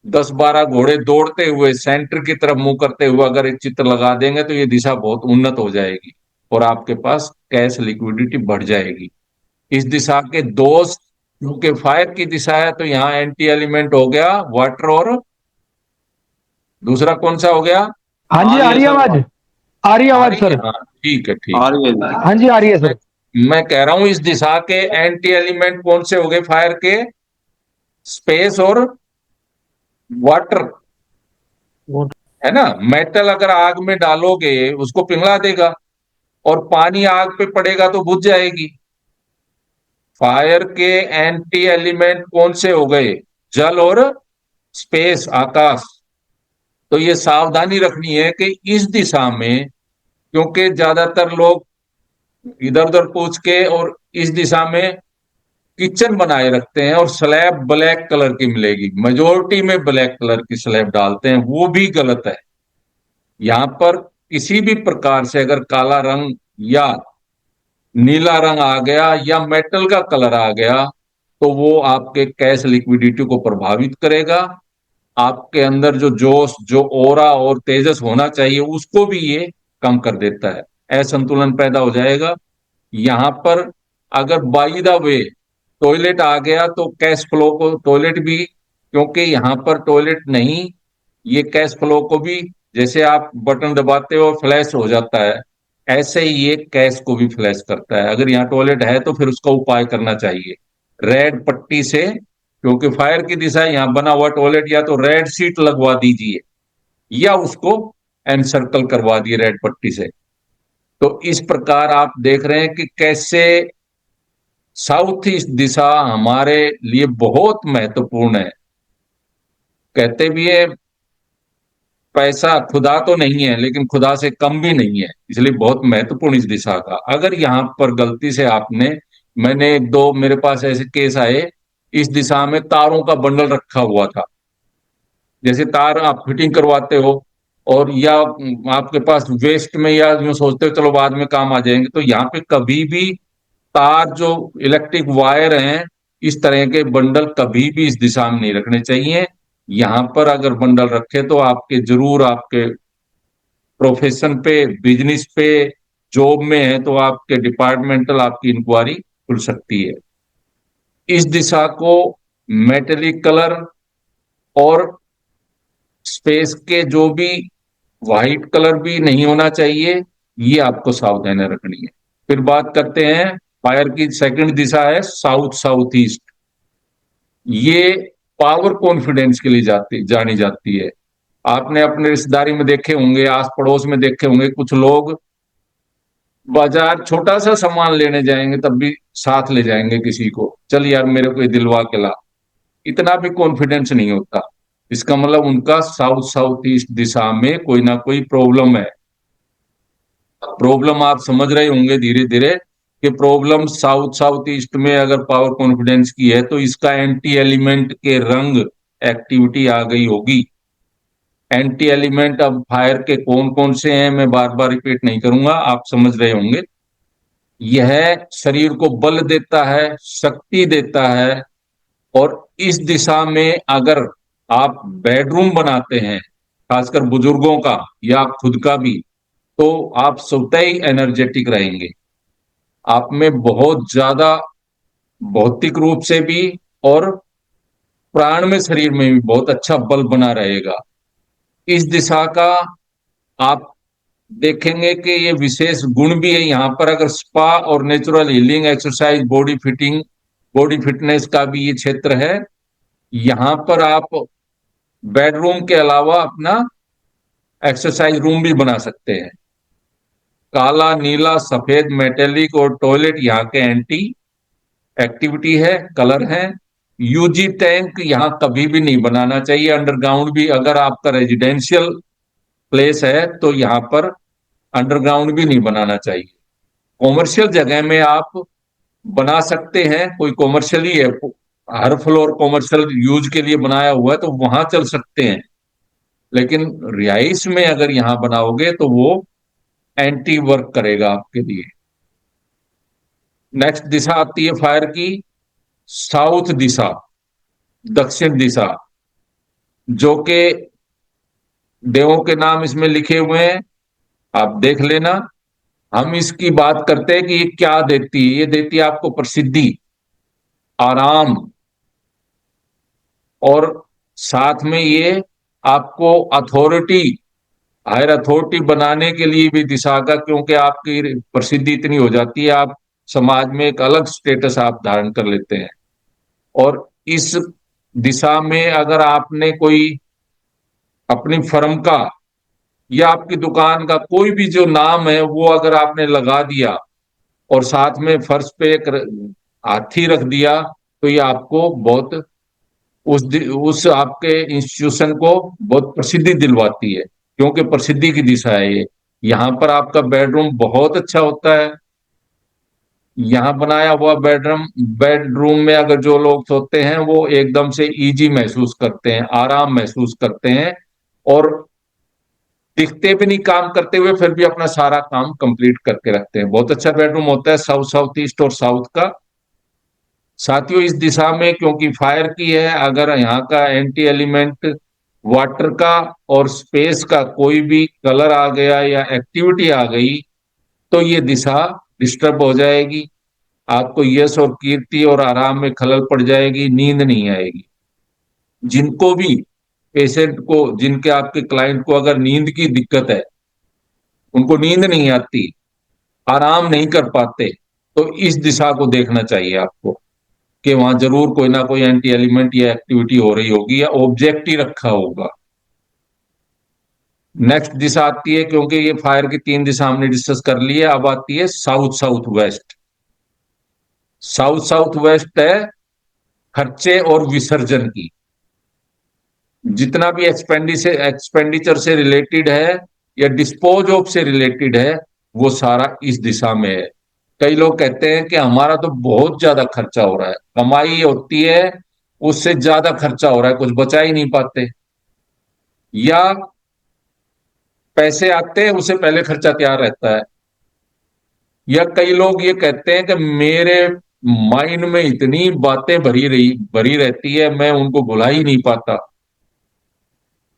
10-12 घोड़े दौड़ते हुए सेंटर की तरफ मुंह करते हुए अगर एक चित्र लगा देंगे, तो ये दिशा बहुत उन्नत हो जाएगी और आपके पास कैश लिक्विडिटी बढ़ जाएगी। इस दिशा के दोस्त, क्योंकि फायर की दिशा है, तो यहाँ एंटी एलिमेंट हो गया वाटर, और दूसरा कौन सा हो गया? हाँ जी, आ रही है आवाज, आ रही है आ आवाज रही है, सर। हाँ ठीक है, ठीक आ है। रही है। हाँ जी, आ रही है मैं सर। मैं कह रहा हूं इस दिशा के एंटी एलिमेंट कौन से हो गए फायर के? स्पेस और वाटर, है ना। मेटल अगर आग में डालोगे उसको पिघला देगा, और पानी आग पे पड़ेगा तो बुझ जाएगी। फायर के एंटी एलिमेंट कौन से हो गए? जल और स्पेस, आकाश। तो ये सावधानी रखनी है कि इस दिशा में, क्योंकि ज्यादातर लोग इधर उधर पूछ के और इस दिशा में किचन बनाए रखते हैं और स्लैब ब्लैक कलर की मिलेगी, मेजोरिटी में ब्लैक कलर की स्लैब डालते हैं, वो भी गलत है। यहां पर किसी भी प्रकार से अगर काला रंग या नीला रंग आ गया या मेटल का कलर आ गया तो वो आपके कैश लिक्विडिटी को प्रभावित करेगा। आपके अंदर जो जोश, जो ओरा और तेजस होना चाहिए, उसको भी ये कम कर देता है। असंतुलन पैदा हो जाएगा। यहां पर अगर बाई द वे टॉयलेट आ गया तो कैश फ्लो को, टॉयलेट भी, क्योंकि यहां पर टॉयलेट नहीं, ये कैश फ्लो को भी, जैसे आप बटन दबाते हो फ्लैश हो जाता है, ऐसे ही ये कैश को भी फ्लैश करता है। अगर यहाँ टॉयलेट है तो फिर उसका उपाय करना चाहिए रेड पट्टी से, क्योंकि फायर की दिशा है, यहाँ बना हुआ टॉयलेट, या तो रेड सीट लगवा दीजिए या उसको एनसर्कल करवा दिए रेड पट्टी से। तो इस प्रकार आप देख रहे हैं कि कैसे साउथ ईस्ट दिशा हमारे लिए बहुत महत्वपूर्ण है। कहते भी है पैसा खुदा तो नहीं है लेकिन खुदा से कम भी नहीं है, इसलिए बहुत महत्वपूर्ण इस दिशा का। अगर यहां पर गलती से आपने, मैंने एक दो मेरे पास ऐसे केस आए, इस दिशा में तारों का बंडल रखा हुआ था, जैसे तार आप फिटिंग करवाते हो और या आपके पास वेस्ट में, या यूं सोचते हो चलो बाद में काम आ जाएंगे, तो यहाँ पे कभी भी तार, जो इलेक्ट्रिक वायर हैं, इस तरह के बंडल कभी भी इस दिशा में नहीं रखने चाहिए। यहां पर अगर बंडल रखे तो आपके जरूर, आपके प्रोफेशन पे, बिजनेस पे, जॉब में है तो आपके डिपार्टमेंटल आपकी इंक्वायरी खुल सकती है। इस दिशा को मेटेलिक कलर और स्पेस के जो भी व्हाइट कलर भी नहीं होना चाहिए, ये आपको सावधानी रखनी है। फिर बात करते हैं, फायर की सेकंड दिशा है साउथ साउथ ईस्ट। ये पावर कॉन्फिडेंस के लिए जानी जाती है। आपने अपने रिश्तेदारी में देखे होंगे, आस पड़ोस में देखे होंगे, कुछ लोग बाजार छोटा सा सामान लेने जाएंगे तब भी साथ ले जाएंगे किसी को, चल यार मेरे को ये दिलवा के ला। इतना भी कॉन्फिडेंस नहीं होता। इसका मतलब उनका साउथ साउथ ईस्ट दिशा में कोई ना कोई प्रॉब्लम है। प्रॉब्लम आप समझ रहे होंगे धीरे धीरे कि प्रॉब्लम साउथ साउथ ईस्ट में अगर पावर कॉन्फिडेंस की है तो इसका एंटी एलिमेंट के रंग एक्टिविटी आ गई होगी। एंटी एलिमेंट अब फायर के कौन कौन से हैं मैं बार बार रिपीट नहीं करूंगा, आप समझ रहे होंगे। यह शरीर को बल देता है, शक्ति देता है। और इस दिशा में अगर आप बेडरूम बनाते हैं, खासकर बुजुर्गों का या खुद का भी, तो आप स्वतः ही एनर्जेटिक रहेंगे। आप में बहुत ज्यादा भौतिक रूप से भी और प्राण में, शरीर में भी बहुत अच्छा बल बना रहेगा। इस दिशा का आप देखेंगे कि ये विशेष गुण भी है। यहाँ पर अगर स्पा और natural healing exercise, body fitting, body fitness का भी ये क्षेत्र है। यहाँ पर आप बेडरूम के अलावा अपना एक्सरसाइज रूम भी बना सकते हैं। काला, नीला, सफेद, मेटेलिक और टॉयलेट यहाँ के एंटी एक्टिविटी है, कलर है। यूजी टैंक यहाँ कभी भी नहीं बनाना चाहिए। अंडरग्राउंड भी, अगर आपका रेजिडेंशियल प्लेस है तो यहाँ पर अंडरग्राउंड भी नहीं बनाना चाहिए। कॉमर्शियल जगह में आप बना सकते हैं, कोई कॉमर्शियल ही है, हर फ्लोर कॉमर्शियल यूज के लिए बनाया हुआ है तो वहां चल सकते हैं, लेकिन रिहाइश में अगर यहां बनाओगे तो वो एंटी वर्क करेगा आपके लिए। नेक्स्ट दिशा आती है फायर की साउथ दिशा, दक्षिण दिशा, जो कि देवों के नाम इसमें लिखे हुए हैं, आप देख लेना। हम इसकी बात करते हैं कि ये क्या देती है। ये देती है आपको प्रसिद्धि, आराम, और साथ में ये आपको अथॉरिटी, हायर अथॉरिटी बनाने के लिए भी दिशा का, क्योंकि आपकी प्रसिद्धि इतनी हो जाती है, आप समाज में एक अलग स्टेटस आप धारण कर लेते हैं। और इस दिशा में अगर आपने कोई अपनी फर्म का या आपकी दुकान का कोई भी जो नाम है वो अगर आपने लगा दिया और साथ में फर्श पे एक हाथी रख दिया, तो ये आपको बहुत, उस आपके इंस्टीट्यूशन को बहुत प्रसिद्धि दिलवाती है, क्योंकि प्रसिद्धि की दिशा है ये। यहां पर आपका बेडरूम बहुत अच्छा होता है। यहाँ बनाया हुआ बेडरूम, बेडरूम में अगर जो लोग सोते हैं वो एकदम से इजी महसूस करते हैं, आराम महसूस करते हैं, और दिखते भी नहीं काम करते हुए, फिर भी अपना सारा काम कंप्लीट करके रखते हैं। बहुत अच्छा बेडरूम होता है साउथ, साउथ ईस्ट और साउथ का। साथियों, इस दिशा में क्योंकि फायर की है, अगर यहाँ का एंटी एलिमेंट वाटर का और स्पेस का कोई भी कलर आ गया या एक्टिविटी आ गई, तो ये दिशा डिस्टर्ब हो जाएगी। आपको यश और कीर्ति और आराम में खलल पड़ जाएगी, नींद नहीं आएगी। जिनको भी पेशेंट को, जिनके आपके क्लाइंट को अगर नींद की दिक्कत है, उनको नींद नहीं आती, आराम नहीं कर पाते, तो इस दिशा को देखना चाहिए आपको, कि वहां जरूर कोई ना कोई एंटी एलिमेंट या एक्टिविटी हो रही होगी या ऑब्जेक्ट ही रखा होगा। नेक्स्ट दिशा आती है, क्योंकि ये फायर की तीन दिशा हमने डिस्कस कर ली है, अब आती है south south west. South south west है खर्चे और विसर्जन की। जितना भी एक्सपेंडिचर से रिलेटेड है या डिस्पोज ऑफ से रिलेटेड है, वो सारा इस दिशा में है। कई लोग कहते हैं कि हमारा तो बहुत ज्यादा खर्चा हो रहा है, कमाई होती है उससे ज्यादा खर्चा हो रहा है, कुछ बचा ही नहीं पाते, या पैसे आते हैं उससे पहले खर्चा तैयार रहता है। या कई लोग ये कहते हैं कि मेरे माइंड में इतनी बातें भरी रहती है, मैं उनको भुला ही नहीं पाता।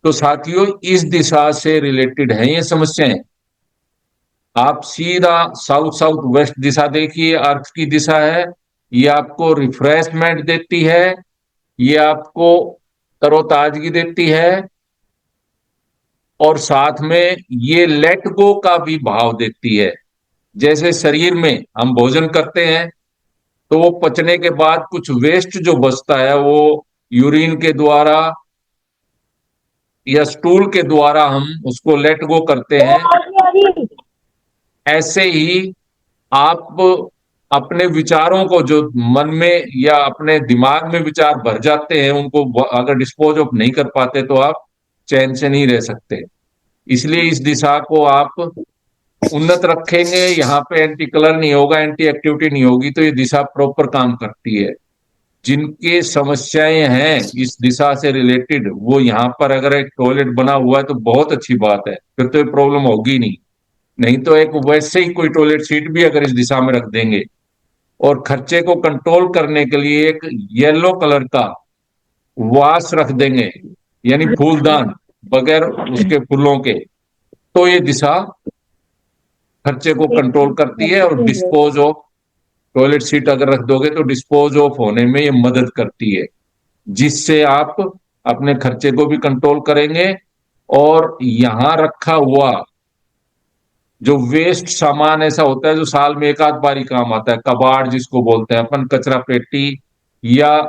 तो साथियों, इस दिशा से रिलेटेड है ये समस्याएं। आप सीधा साउथ साउथ वेस्ट दिशा देखिए, अर्थ की दिशा है। ये आपको रिफ्रेशमेंट देती है, ये आपको तरोताजगी देती है, और साथ में ये लेट गो का भी भाव देती है। जैसे शरीर में हम भोजन करते हैं, तो वो पचने के बाद कुछ वेस्ट जो बचता है, वो यूरिन के द्वारा या स्टूल के द्वारा हम उसको लेट गो करते हैं। ऐसे ही आप अपने विचारों को, जो मन में या अपने दिमाग में विचार भर जाते हैं, उनको अगर डिस्पोज ऑफ नहीं कर पाते, तो आप चैन से नहीं रह सकते। इसलिए इस दिशा को आप उन्नत रखेंगे, यहाँ पे एंटी कलर नहीं होगा, एंटी एक्टिविटी नहीं होगी, तो ये दिशा प्रॉपर काम करती है। जिनके समस्याएं हैं इस दिशा से रिलेटेड, वो यहाँ पर अगर एक टॉयलेट बना हुआ है तो बहुत अच्छी बात है, फिर तो ये प्रॉब्लम होगी नहीं। नहीं तो एक वैसे ही कोई टॉयलेट सीट भी अगर इस दिशा में रख देंगे, और खर्चे को कंट्रोल करने के लिए एक येलो कलर का वास रख देंगे, यानी फूलदान, बगैर उसके फूलों के, तो ये दिशा खर्चे को कंट्रोल करती है, और डिस्पोज ऑफ, टॉयलेट सीट अगर रख दोगे तो डिस्पोज ऑफ होने में ये मदद करती है, जिससे आप अपने खर्चे को भी कंट्रोल करेंगे। और यहां रखा हुआ जो वेस्ट सामान ऐसा होता है जो साल में एक आध बार ही काम आता है, कबाड़ जिसको बोलते हैं अपन, कचरा पेटी, या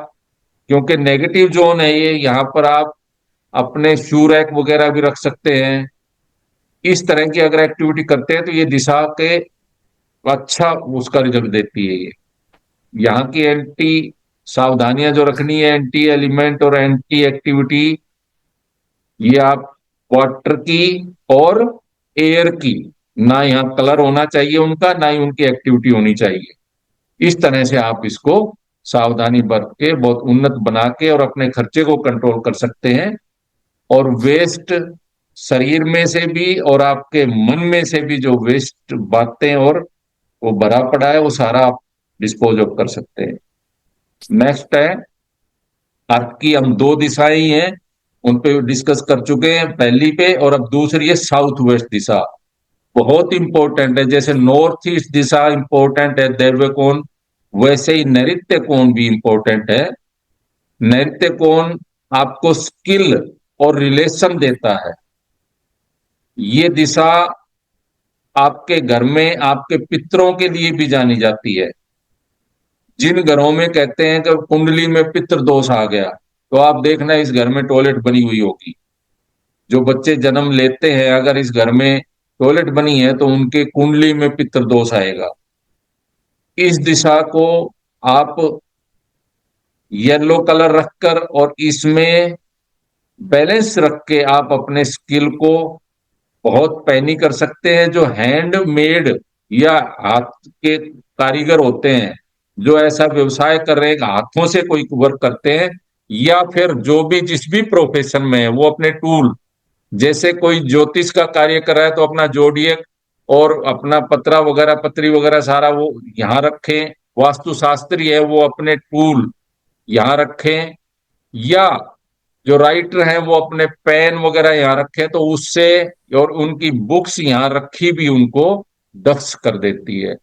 क्योंकि नेगेटिव जोन है ये, यहाँ पर आप अपने शू रैक वगैरह भी रख सकते हैं। इस तरह की अगर एक्टिविटी करते हैं तो ये दिशा के अच्छा उसका रिजल्ट देती है ये। यहाँ की एंटी सावधानियां जो रखनी है, एंटी एलिमेंट और एंटी एक्टिविटी, ये आप वाटर की और एयर की, ना यहाँ कलर होना चाहिए उनका, ना ही उनकी एक्टिविटी होनी चाहिए। इस तरह से आप इसको सावधानी बरत के बहुत उन्नत बना के और अपने खर्चे को कंट्रोल कर सकते हैं। और वेस्ट शरीर में से भी और आपके मन में से भी जो वेस्ट बातें और वो भरा पड़ा है, वो सारा आप डिस्पोज ऑफ कर सकते हैं। नेक्स्ट है, अर्थ की हम दो दिशाएं ही हैं, उन पे डिस्कस कर चुके हैं, पहली पे, और अब दूसरी है साउथ वेस्ट दिशा। बहुत इंपॉर्टेंट है, जैसे नॉर्थ ईस्ट दिशा इंपॉर्टेंट है दैर्घ्य कोण, वैसे ही नैऋत्य कोण भी इंपॉर्टेंट है। नैऋत्य कोण आपको स्किल और रिलेशन देता है। ये दिशा आपके घर में आपके पितरों के लिए भी जानी जाती है। जिन घरों में कहते हैं कि कुंडली में पितृ दोष आ गया, तो आप देखना इस घर में टॉयलेट बनी हुई होगी। जो बच्चे जन्म लेते हैं, अगर इस घर में टॉयलेट बनी है तो उनके कुंडली में पितृ दोष आएगा। इस दिशा को आप येलो कलर रखकर और इसमें बैलेंस रख के आप अपने स्किल को बहुत पैनी कर सकते हैं। जो हैंड मेड या हाथ के कारीगर होते हैं जो ऐसा व्यवसाय कर रहे हैं, हाथों से कोई वर्क करते हैं, या फिर जो भी जिस भी प्रोफेशन में है वो अपने टूल, जैसे कोई ज्योतिष का कार्य कर रहा है तो अपना जोडियक और अपना पतरा वगैरह पत्री वगैरह सारा वो यहाँ रखें, वास्तुशास्त्री है वो अपने टूल यहाँ रखें, या जो राइटर हैं वो अपने पेन वगैरह यहाँ रखें, तो उससे और उनकी बुक्स यहाँ रखी भी उनको दक्ष कर देती है।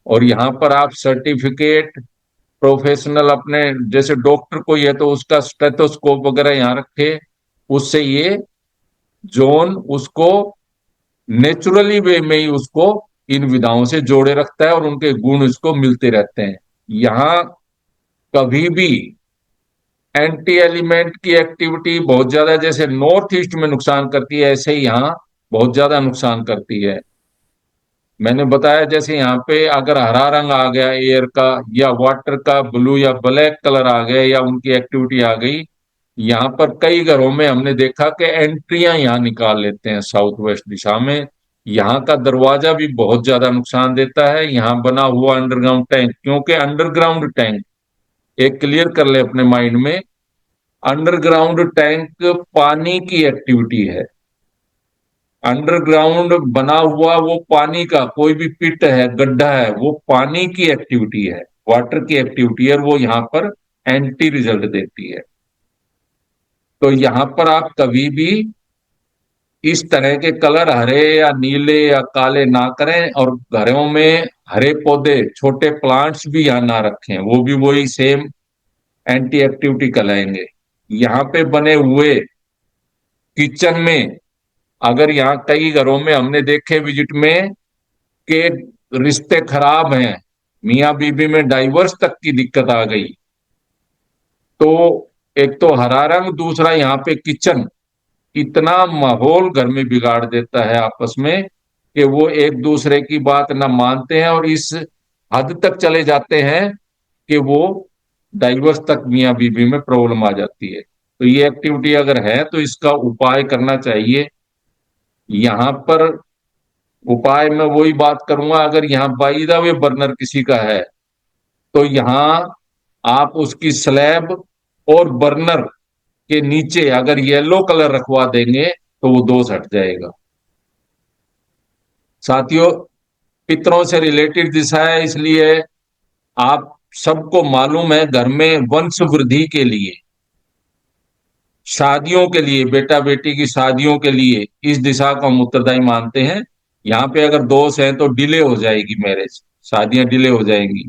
और यहाँ पर आप सर्टिफिकेट प्रोफेशनल अपने जैसे डॉक्टर कोई है तो उसका स्टेथोस्कोप वगैरह यहाँ रखे, उससे ये जोन उसको नेचुरली वे में ही उसको इन विधाओं से जोड़े रखता है और उनके गुण उसको मिलते रहते हैं। यहाँ कभी भी एंटी एलिमेंट की एक्टिविटी बहुत ज्यादा जैसे नॉर्थ ईस्ट में नुकसान करती है, ऐसे ही यहाँ बहुत ज्यादा नुकसान करती है। मैंने बताया जैसे यहाँ पे अगर हरा रंग आ गया एयर का, या वाटर का ब्लू या ब्लैक कलर आ गया, या उनकी एक्टिविटी आ गई, यहाँ पर कई घरों में हमने देखा कि एंट्रियां यहाँ निकाल लेते हैं साउथ वेस्ट दिशा में। यहाँ का दरवाजा भी बहुत ज्यादा नुकसान देता है, यहाँ बना हुआ अंडरग्राउंड टैंक, क्योंकि अंडरग्राउंड टैंक एक क्लियर कर ले अपने माइंड में, अंडरग्राउंड टैंक पानी की एक्टिविटी है। अंडरग्राउंड बना हुआ वो पानी का कोई भी पिट है, गड्ढा है, वो पानी की एक्टिविटी है, वाटर की एक्टिविटी है, और वो यहाँ पर एंटी रिजल्ट देती है। तो यहाँ पर आप कभी भी इस तरह के कलर हरे या नीले या काले ना करें, और घरों में हरे पौधे छोटे प्लांट्स भी यहाँ ना रखें, वो भी वही सेम एंटी एक्टिविटी कहलाएंगे। यहाँ पे बने हुए किचन में, अगर यहाँ कई घरों में हमने देखे विजिट में कि रिश्ते खराब हैं, मियाँ बीबी में डाइवर्स तक की दिक्कत आ गई, तो एक तो हरा रंग, दूसरा यहाँ पे किचन इतना माहौल घर में बिगाड़ देता है आपस में कि वो एक दूसरे की बात ना मानते हैं, और इस हद तक चले जाते हैं कि वो डाइवर्स तक मियाँ बीबी में प्रॉब्लम आ जाती है। तो ये एक्टिविटी अगर है तो इसका उपाय करना चाहिए। यहाँ पर उपाय में वही बात करूंगा, अगर यहाँ बाई द वे बर्नर किसी का है तो यहाँ आप उसकी स्लैब और बर्नर के नीचे अगर येलो कलर रखवा देंगे तो वो दोष हट जाएगा। साथियों, पितरों से रिलेटेड दिशा है, इसलिए आप सबको मालूम है घर में वंश वृद्धि के लिए, शादियों के लिए, बेटा बेटी की शादियों के लिए इस दिशा को हम उत्तरदायी मानते हैं। यहाँ पे अगर दोष है तो डिले हो जाएगी मैरिज, शादियां डिले हो जाएंगी,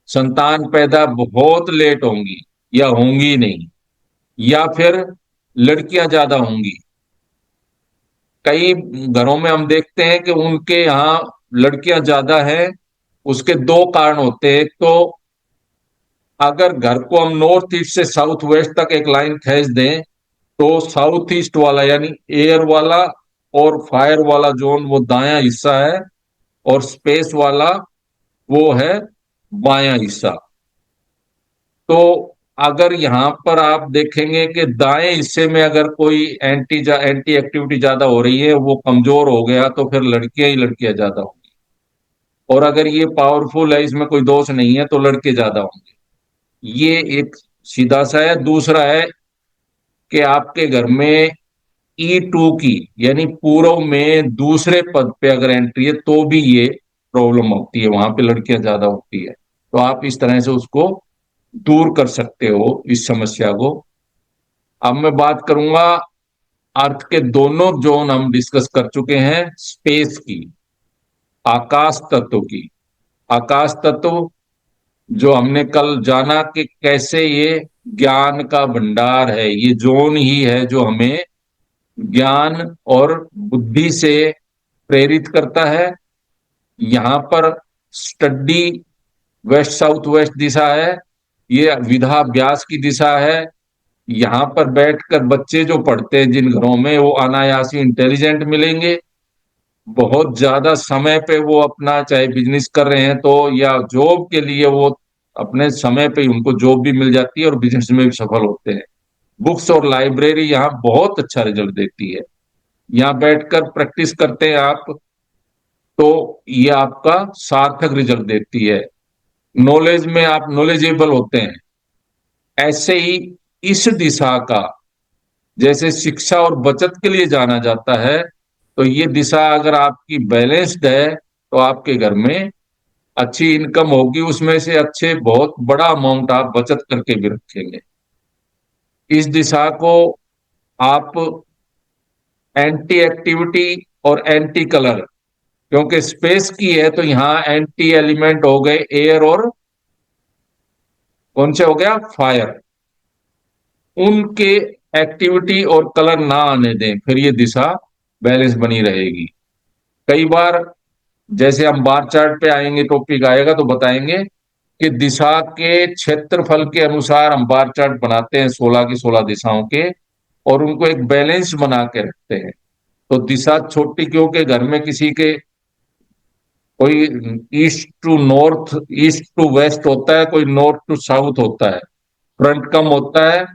संतान पैदा बहुत लेट होंगी या होंगी नहीं, या फिर लड़कियां ज्यादा होंगी। कई घरों में हम देखते हैं कि उनके यहाँ लड़कियां ज्यादा हैं, उसके दो कारण होते हैं। एक तो अगर घर को हम नॉर्थ ईस्ट से साउथ वेस्ट तक एक लाइन खींच दें तो साउथ ईस्ट वाला यानी एयर वाला और फायर वाला जोन वो दायां हिस्सा है, और स्पेस वाला वो है बायां हिस्सा। तो अगर यहाँ पर आप देखेंगे कि दाएं हिस्से में अगर कोई एंटी एक्टिविटी ज्यादा हो रही है, वो कमजोर हो गया, तो फिर लड़कियां ही लड़कियां ज्यादा होंगी। और अगर ये पावरफुल है, इसमें कोई दोष नहीं है, तो लड़के ज्यादा होंगे। ये एक सीधा सा है। दूसरा है कि आपके घर में E2 की यानी पूर्व में दूसरे पद पे अगर एंट्री है तो भी ये प्रॉब्लम होती है, वहां पे लड़कियां ज्यादा होती है। तो आप इस तरह से उसको दूर कर सकते हो इस समस्या को। अब मैं बात करूंगा अर्थ के दोनों जोन हम डिस्कस कर चुके हैं, स्पेस की, आकाश तत्व की। आकाश तत्व जो हमने कल जाना कि कैसे ये ज्ञान का भंडार है, ये जोन ही है जो हमें ज्ञान और बुद्धि से प्रेरित करता है। यहाँ पर स्टडी वेस्ट साउथ वेस्ट दिशा है, ये विधा अभ्यास की दिशा है। यहाँ पर बैठकर बच्चे जो पढ़ते हैं जिन घरों में, वो अनायासी इंटेलिजेंट मिलेंगे, बहुत ज्यादा समय पे वो अपना चाहे बिजनेस कर रहे हैं तो या जॉब के लिए वो अपने समय पे ही उनको जॉब भी मिल जाती है और बिजनेस में भी सफल होते हैं। बुक्स और लाइब्रेरी यहाँ बहुत अच्छा रिजल्ट देती है। यहाँ बैठकर प्रैक्टिस करते हैं आप, तो ये आपका सार्थक रिजल्ट देती है। नॉलेज में आप नॉलेजेबल होते हैं। ऐसे ही इस दिशा का, जैसे शिक्षा और बचत के लिए जाना जाता है, तो ये दिशा अगर आपकी बैलेंस्ड है तो आपके घर में अच्छी इनकम होगी, उसमें से अच्छे बहुत बड़ा अमाउंट आप बचत करके भी रखेंगे। इस दिशा को आप एंटी एक्टिविटी और एंटी कलर, क्योंकि स्पेस की है तो यहाँ एंटी एलिमेंट हो गए एयर और कौन से हो गया फायर, उनके एक्टिविटी और कलर ना आने दें, फिर ये दिशा बैलेंस बनी रहेगी। कई बार जैसे हम बार चार्ट पे आएंगे, टॉपिक आएगा तो बताएंगे कि दिशा के क्षेत्रफल के अनुसार हम बार चार्ट बनाते हैं 16 की 16 दिशाओं के, और उनको एक बैलेंस बना के रखते हैं। तो दिशा छोटी क्योंकि घर में किसी के कोई east to north, east to west होता है, कोई नॉर्थ टू साउथ होता है, फ्रंट कम होता है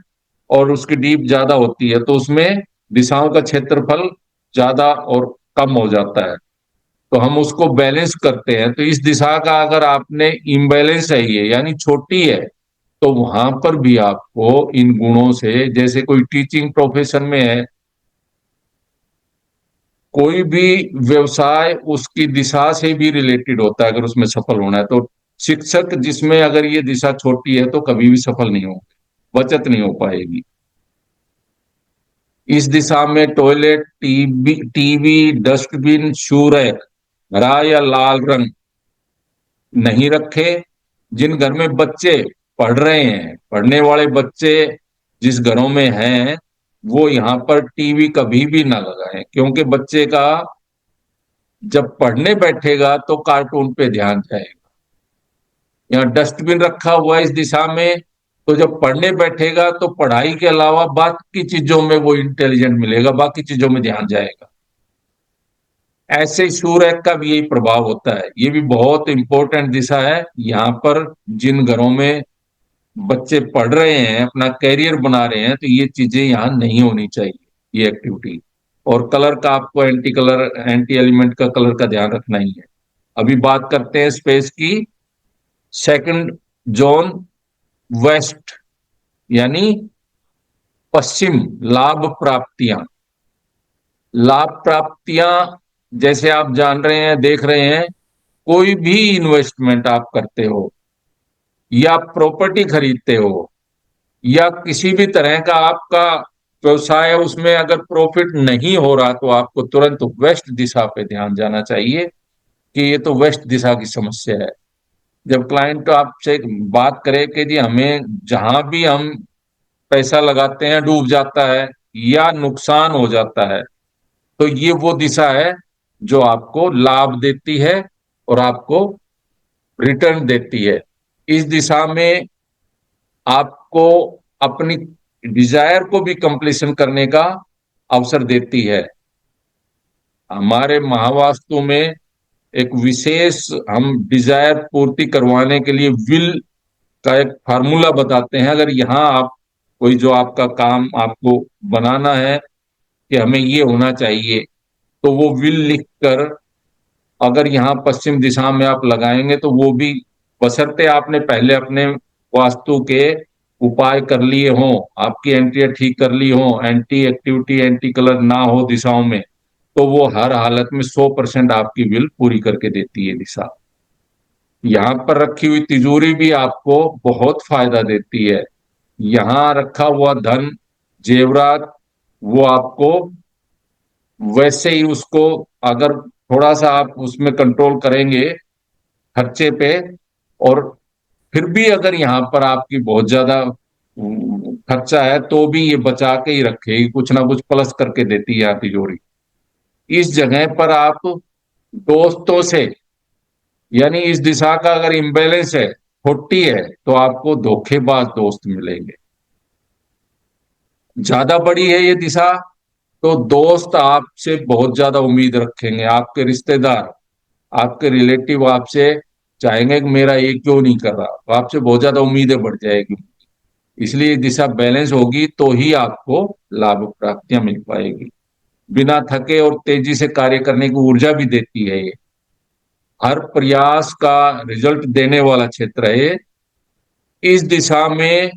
और उसकी डीप ज्यादा होती है, तो उसमें दिशाओं का क्षेत्रफल ज्यादा और कम हो जाता है। तो हम उसको बैलेंस करते हैं। तो इस दिशा का अगर आपने इम्बैलेंस है ये, यानी छोटी है, तो वहां पर भी आपको इन गुणों से, जैसे कोई टीचिंग प्रोफेशन में है, कोई भी व्यवसाय उसकी दिशा से भी रिलेटेड होता है, अगर उसमें सफल होना है तो। शिक्षक जिसमें अगर ये दिशा छोटी है तो कभी भी सफल नहीं होगा, बचत नहीं हो पाएगी। इस दिशा में toilet, TV TV, dustbin, shoe rack हरा या लाल रंग नहीं रखे। जिन घर में बच्चे पढ़ रहे हैं, पढ़ने वाले बच्चे जिस घरों में हैं, वो यहाँ पर टीवी कभी भी ना लगाएं, क्योंकि बच्चे का जब पढ़ने बैठेगा तो कार्टून पे ध्यान जाएगा। यहाँ डस्टबिन रखा हुआ है इस दिशा में, तो जब पढ़ने बैठेगा तो पढ़ाई के अलावा बाकी चीजों में वो इंटेलिजेंट मिलेगा, बाकी चीजों में ध्यान जाएगा। ऐसे ही सूर्य का भी यही प्रभाव होता है। ये भी बहुत इंपॉर्टेंट दिशा है। यहाँ पर जिन घरों में बच्चे पढ़ रहे हैं, अपना कैरियर बना रहे हैं, तो ये चीजें यहाँ नहीं होनी चाहिए, ये एक्टिविटी। और कलर का आपको एंटी कलर, एंटी एलिमेंट का कलर का ध्यान रखना ही है। अभी बात करते हैं स्पेस की। सेकंड जोन, वेस्ट, यानी पश्चिम। लाभ प्राप्तियां, लाभ प्राप्तियां, जैसे आप जान रहे हैं, देख रहे हैं, कोई भी इन्वेस्टमेंट आप करते हो या प्रॉपर्टी खरीदते हो या किसी भी तरह का आपका व्यवसाय है, उसमें अगर प्रॉफिट नहीं हो रहा तो आपको तुरंत वेस्ट दिशा पे ध्यान जाना चाहिए कि ये तो वेस्ट दिशा की समस्या है। जब क्लाइंट आपसे बात करे कि जी हमें जहां भी हम पैसा लगाते हैं डूब जाता है या नुकसान हो जाता है, तो ये वो दिशा है जो आपको लाभ देती है और आपको रिटर्न देती है। इस दिशा में आपको अपनी डिजायर को भी कंप्लीशन करने का अवसर देती है। हमारे महावास्तु में एक विशेष, हम डिजायर पूर्ति करवाने के लिए विल का एक फार्मूला बताते हैं। अगर यहाँ आप कोई जो आपका काम आपको बनाना है कि हमें ये होना चाहिए, तो वो विल लिखकर अगर यहाँ पश्चिम दिशा में आप लगाएंगे तो वो भी, बशर्ते आपने पहले अपने वास्तु के उपाय कर लिए हों, आपकी एंट्रियां ठीक कर ली हों, एंटी एक्टिविटी एंटी कलर ना हो दिशाओं में, तो वो हर हालत में 100% आपकी विल पूरी करके देती है दिशा। यहाँ पर रखी हुई तिजोरी भी आपको बहुत फायदा देती है। यहाँ रखा हुआ धन, जेवरात, वो आपको वैसे ही उसको, अगर थोड़ा सा आप उसमें कंट्रोल करेंगे खर्चे पे, और फिर भी अगर यहाँ पर आपकी बहुत ज्यादा खर्चा है तो भी ये बचा के ही रखेगी, कुछ ना कुछ प्लस करके देती है यहाँ तिजोरी। इस जगह पर आप दोस्तों से, यानी इस दिशा का अगर इम्बेलेंस है, खोटी है, तो आपको धोखेबाज दोस्त मिलेंगे। ज्यादा बड़ी है ये दिशा तो दोस्त आपसे बहुत ज्यादा उम्मीद रखेंगे, आपके रिश्तेदार, आपके रिलेटिव आपसे चाहेंगे कि मेरा ये क्यों नहीं कर रहा, तो आपसे बहुत ज्यादा उम्मीदें बढ़ जाएगी। इसलिए दिशा बैलेंस होगी तो ही आपको लाभ प्राप्तियां मिल पाएगी। बिना थके और तेजी से कार्य करने की ऊर्जा भी देती है ये। हर प्रयास का रिजल्ट देने वाला क्षेत्र है। इस दिशा में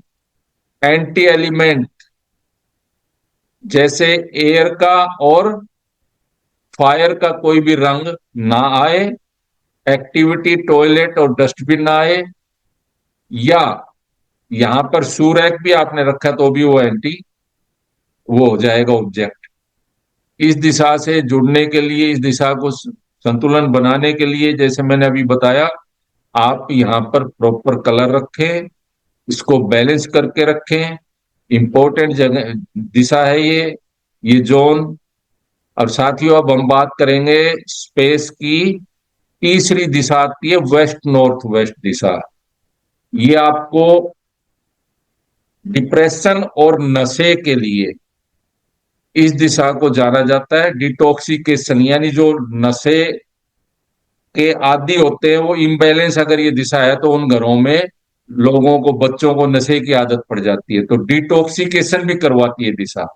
एंटी एलिमेंट जैसे एयर का और फायर का कोई भी रंग ना आए, एक्टिविटी टॉयलेट और डस्टबिन ना आए, या यहां पर शू रैक भी आपने रखा तो भी वो एंटी वो हो जाएगा ऑब्जेक्ट। इस दिशा से जुड़ने के लिए, इस दिशा को संतुलन बनाने के लिए, जैसे मैंने अभी बताया, आप यहां पर प्रॉपर कलर रखें, इसको बैलेंस करके रखें। इंपॉर्टेंट जगह दिशा है ये जोन। और साथियों, अब हम बात करेंगे स्पेस की तीसरी दिशा आती है वेस्ट नॉर्थ वेस्ट दिशा। ये आपको डिप्रेशन और नशे के लिए इस दिशा को जाना जाता है। डिटॉक्सिकेशन यानी जो नशे के आदी होते हैं, वो इम्बैलेंस अगर ये दिशा है तो उन घरों में लोगों को, बच्चों को नशे की आदत पड़ जाती है, तो डिटॉक्सिकेशन भी करवाती है दिशा।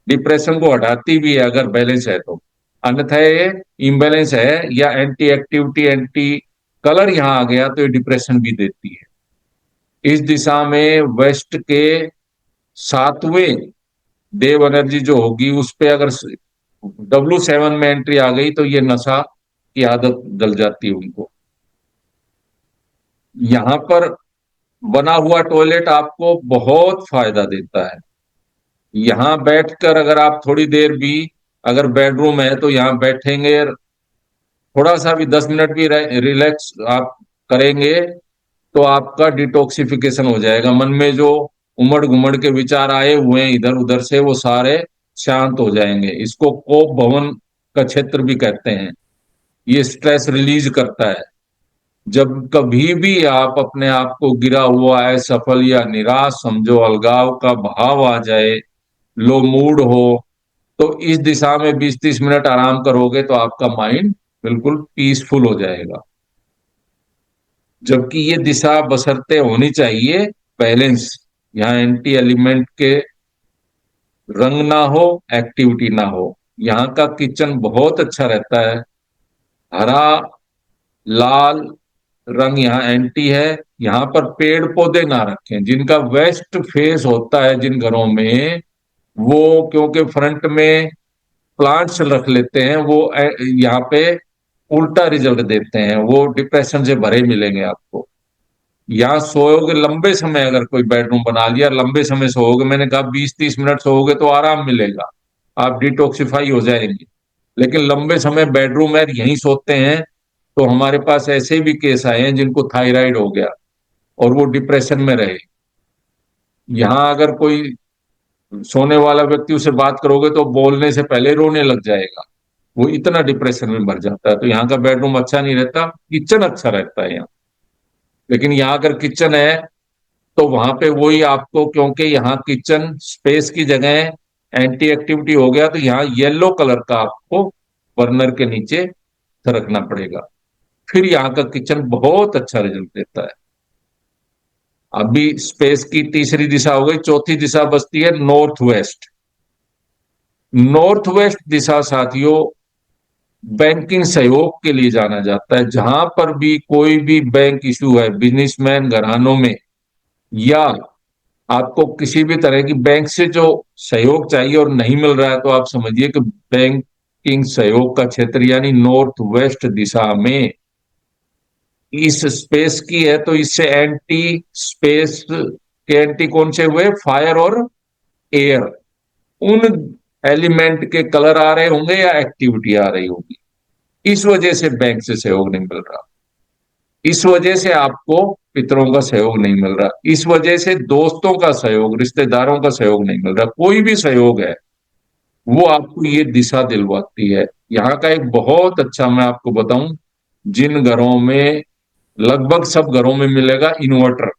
डिप्रेशन को हटाती भी है अगर बैलेंस है तो। अन्यथा ये इम्बैलेंस है या एंटी एक्टिविटी, एंटी कलर यहां आ गया तो ये डिप्रेशन भी देती है। इस दिशा में वेस्ट के सातवें देव एनर्जी जो होगी उस पे अगर W7 में एंट्री आ गई तो ये नशा की आदत डल जाती है उनको। यहां पर बना हुआ टॉयलेट आपको बहुत फायदा देता है। यहां बैठकर अगर आप थोड़ी देर भी, अगर बेडरूम है तो यहां बैठेंगे, थोड़ा सा भी 10 मिनट भी रिलैक्स आप करेंगे तो आपका डिटॉक्सिफिकेशन हो जाएगा। मन में जो उमड़ घुमड़ के विचार आए हुए हैं इधर उधर से, वो सारे शांत हो जाएंगे। इसको कोप भवन का क्षेत्र भी कहते हैं। ये स्ट्रेस रिलीज करता है। जब कभी भी आप अपने आप को गिरा हुआ, असफल या निराश समझो, अलगाव का भाव आ जाए, लो मूड हो, तो इस दिशा में 20-30 मिनट आराम करोगे तो आपका माइंड बिल्कुल पीसफुल हो जाएगा। जबकि ये दिशा बशर्ते होनी चाहिए बैलेंस। यहाँ एंटी एलिमेंट के रंग ना हो, एक्टिविटी ना हो। यहाँ का किचन बहुत अच्छा रहता है। हरा, लाल रंग यहाँ एंटी है। यहाँ पर पेड़ पौधे ना रखें। जिनका वेस्ट फेस होता है जिन घरों में, वो क्योंकि फ्रंट में प्लांट्स रख लेते हैं, वो यहाँ पे उल्टा रिजल्ट देते हैं, वो डिप्रेशन से भरे मिलेंगे आपको। यहाँ सोओगे लंबे समय, अगर कोई बेडरूम बना लिया, लंबे समय सोओगे, मैंने कहा 20-30 मिनट सोओगे तो आराम मिलेगा, आप डिटॉक्सिफाई हो जाएंगे। लेकिन लंबे समय बेडरूम में यहीं सोते हैं तो हमारे पास ऐसे भी केस आए हैं जिनको थायराइड हो गया और वो डिप्रेशन में रहे। यहाँ अगर कोई सोने वाला व्यक्ति, उसे बात करोगे तो बोलने से पहले रोने लग जाएगा, वो इतना डिप्रेशन में मर जाता है। तो यहाँ का बेडरूम अच्छा नहीं रहता, किचन अच्छा रहता है यहाँ। लेकिन यहाँ अगर किचन है तो वहां पे वही आपको, क्योंकि यहाँ किचन स्पेस की जगह एंटी एक्टिविटी हो गया, तो यहाँ येलो कलर का आपको बर्नर के नीचे रखना पड़ेगा। फिर यहाँ का किचन बहुत अच्छा रिजल्ट देता है। अभी स्पेस की तीसरी दिशा हो गई, चौथी दिशा बचती है नॉर्थ वेस्ट। नॉर्थ वेस्ट दिशा साथियों बैंकिंग सहयोग के लिए जाना जाता है। जहां पर भी कोई भी बैंक इशू है बिजनेसमैन घरानों में, या आपको किसी भी तरह की बैंक से जो सहयोग चाहिए और नहीं मिल रहा है, तो आप समझिए कि बैंकिंग सहयोग का क्षेत्र यानी नॉर्थ वेस्ट दिशा में इस स्पेस की है। तो इससे एंटी स्पेस के एंटी कौन से हुए, फायर और एयर, उन एलिमेंट के कलर आ रहे होंगे या एक्टिविटी आ रही होगी। इस वजह से बैंक से सहयोग नहीं मिल रहा, इस वजह से आपको पितरों का सहयोग नहीं मिल रहा, इस वजह से दोस्तों का सहयोग, रिश्तेदारों का सहयोग नहीं मिल रहा, कोई भी सहयोग है वो आपको ये दिशा दिलवाती है। यहाँ का एक बहुत अच्छा मैं आपको बताऊं, जिन घरों में, लगभग सब घरों में मिलेगा इन्वर्टर।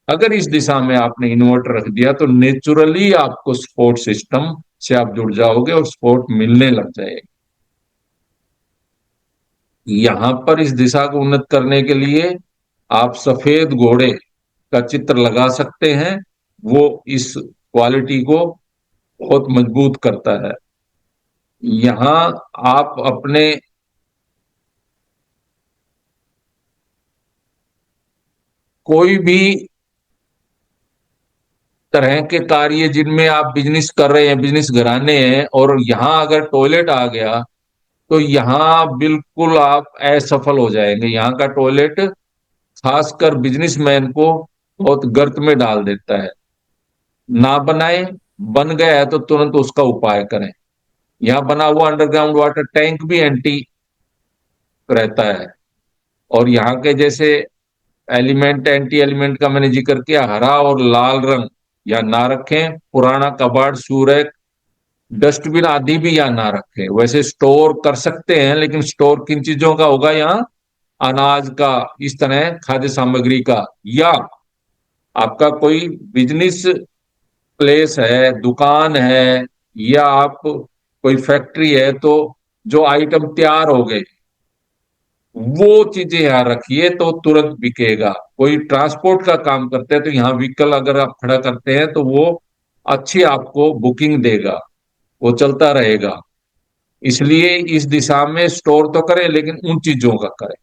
अगर इस दिशा में आपने इन्वर्टर रख दिया तो नेचुरली आपको सपोर्ट सिस्टम से आप जुड़ जाओगे और सपोर्ट मिलने लग जाएगा। यहां पर इस दिशा को उन्नत करने के लिए आप सफेद घोड़े का चित्र लगा सकते हैं। वो इस क्वालिटी को बहुत मजबूत करता है। यहां आप अपने कोई भी तरह के कार्य जिनमें आप बिजनेस कर रहे हैं, बिजनेस घराने हैं, और यहां अगर टॉयलेट आ गया तो यहां बिल्कुल आप असफल हो जाएंगे। यहाँ का टॉयलेट खासकर बिजनेसमैन को बहुत गर्त में डाल देता है। ना बनाए, बन गया है तो तुरंत उसका उपाय करें। यहाँ बना हुआ अंडरग्राउंड वाटर टैंक भी एंटी रहता है। और यहाँ के जैसे एलिमेंट, एंटी एलिमेंट का मैंने जिक्र किया, हरा और लाल रंग या ना रखें। पुराना कबाड़, सूरक, डस्टबिन आदि भी यहाँ ना रखें। वैसे स्टोर कर सकते हैं, लेकिन स्टोर किन चीजों का होगा यहाँ? अनाज का, इस तरह खाद्य सामग्री का। या आपका कोई बिजनेस प्लेस है, दुकान है, या आप कोई फैक्ट्री है, तो जो आइटम तैयार हो गए वो चीजें यहां रखिए तो तुरंत बिकेगा। कोई ट्रांसपोर्ट का काम करते हैं तो यहाँ व्हीकल अगर आप खड़ा करते हैं तो वो अच्छी आपको बुकिंग देगा, वो चलता रहेगा। इसलिए इस दिशा में स्टोर तो करें, लेकिन उन चीजों का करें।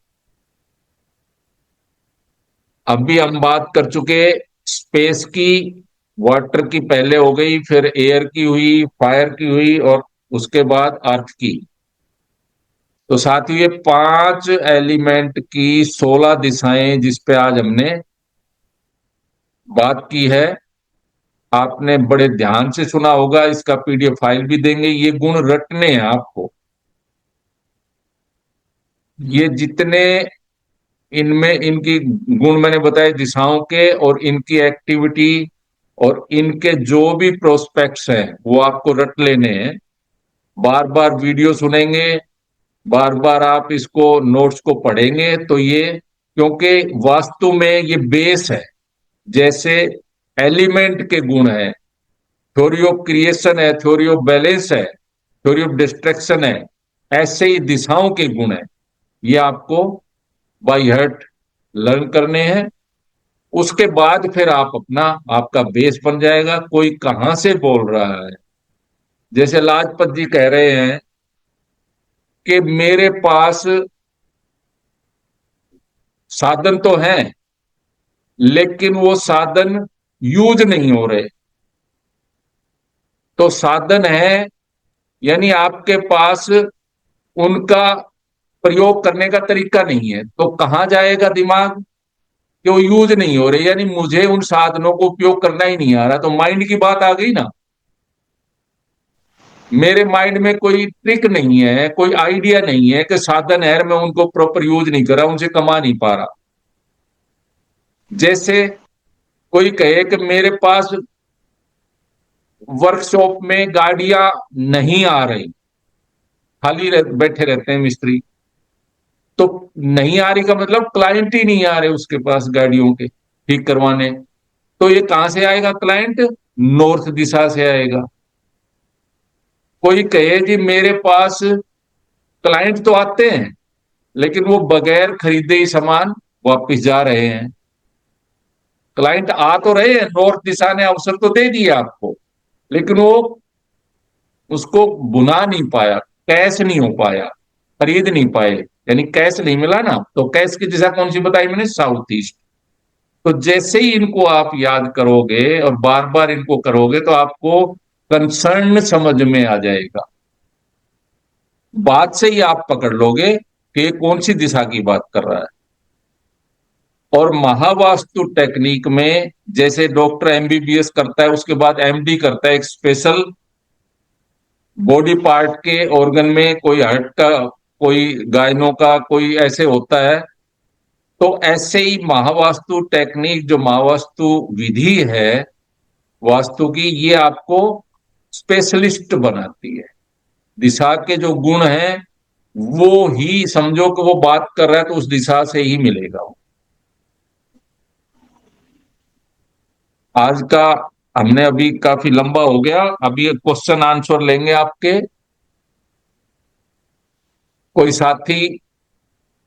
अभी हम बात कर चुके स्पेस की, वाटर की पहले हो गई, फिर एयर की हुई, फायर की हुई, और उसके बाद अर्थ की। तो साथियों, ये 5 एलिमेंट की 16 दिशाएं जिस पे आज हमने बात की है, आपने बड़े ध्यान से सुना होगा। इसका पीडीएफ फाइल भी देंगे। ये गुण रटने हैं आपको। ये जितने इनमें इनकी गुण मैंने बताए दिशाओं के, और इनकी एक्टिविटी, और इनके जो भी प्रोस्पेक्ट्स हैं वो आपको रट लेने हैं। बार बार वीडियो सुनेंगे, बार बार आप इसको नोट्स को पढ़ेंगे तो ये, क्योंकि वास्तु में ये बेस है। जैसे एलिमेंट के गुण है, थ्योरी ऑफ क्रिएशन है, थ्योरी ऑफ बैलेंस है, थ्योरी ऑफ डिस्ट्रक्शन है, ऐसे ही दिशाओं के गुण है। ये आपको बाय हार्ट लर्न करने हैं। उसके बाद फिर आप अपना, आपका बेस बन जाएगा। कोई कहां से बोल रहा है, जैसे लाजपत जी कह रहे हैं कि मेरे पास साधन तो हैं, लेकिन वो साधन यूज नहीं हो रहे। तो साधन है, यानी आपके पास उनका प्रयोग करने का तरीका नहीं है। तो कहां जाएगा दिमाग कि वो यूज नहीं हो रहे, यानी मुझे उन साधनों को उपयोग करना ही नहीं आ रहा। तो माइंड की बात आ गई ना। मेरे माइंड में कोई ट्रिक नहीं है, कोई आइडिया नहीं है कि साधन है, मैं उनको प्रॉपर यूज नहीं कर रहा, उनसे कमा नहीं पा रहा। जैसे कोई कहे कि मेरे पास वर्कशॉप में गाड़ियां नहीं आ रही, बैठे रहते हैं मिस्त्री। तो नहीं आ रही का मतलब क्लाइंट ही नहीं आ रहे उसके पास गाड़ियों के ठीक करवाने। तो ये कहां से आएगा क्लाइंट? नॉर्थ दिशा से आएगा। कोई कहे जी मेरे पास क्लाइंट तो आते हैं, लेकिन वो बगैर खरीदे ही सामान वापस जा रहे हैं। क्लाइंट आ तो रहे हैं, नॉर्थ दिशा ने अवसर तो दे दिया आपको, लेकिन वो उसको बुना नहीं पाया, कैश नहीं हो पाया, खरीद नहीं पाए, यानी कैश नहीं मिला ना। तो कैश की दिशा कौन सी बताई मैंने? South east. तो जैसे ही इनको आप याद करोगे और बार बार इनको करोगे तो आपको कंसर्न समझ में आ जाएगा। बात से ही आप पकड़ लोगे कि ये कौन सी दिशा की बात कर रहा है। और महावास्तु टेक्निक में जैसे डॉक्टर एमबीबीएस करता है, उसके बाद एमडी करता है, एक स्पेशल बॉडी पार्ट के ऑर्गन में, कोई हार्ट का, कोई गायनों का, कोई ऐसे होता है। तो ऐसे ही महावास्तु टेक्निक, जो महावास्तु विधि है वास्तु की, ये आपको स्पेशलिस्ट बनाती है। दिशा के जो गुण हैं वो ही, समझो कि वो बात कर रहा है तो उस दिशा से ही मिलेगा। आज का हमने अभी काफी लंबा हो गया। अभी क्वेश्चन आंसर लेंगे आपके। कोई साथी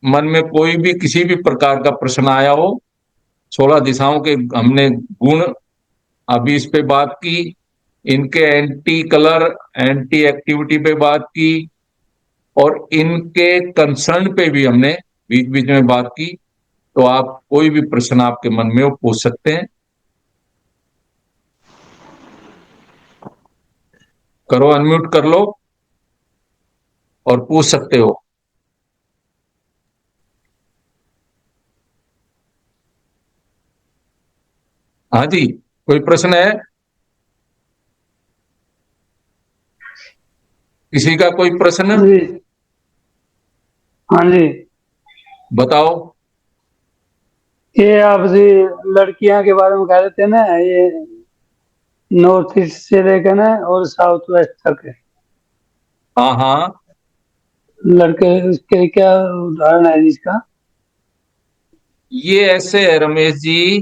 मन में कोई भी किसी भी प्रकार का प्रश्न आया हो, 16 दिशाओं के हमने गुण अभी इस पे बात की, इनके एंटी कलर, एंटी एक्टिविटी पे बात की, और इनके कंसर्न पे भी हमने बीच बीच में बात की। तो आप कोई भी प्रश्न आपके मन में हो पूछ सकते हैं। करो, अनम्यूट कर लो और पूछ सकते हो। हाँ जी, कोई प्रश्न है? किसी का कोई प्रश्न? हाँ जी। हाँ जी। बताओ। ये आप जी लड़कियां के बारे में कह रहे थे ना, ये नॉर्थ ईस्ट से लेकर ना और साउथ वेस्ट तक है। हाँ हाँ। लड़के उसके क्या उदाहरण है जिसका? ये ऐसे है रमेश जी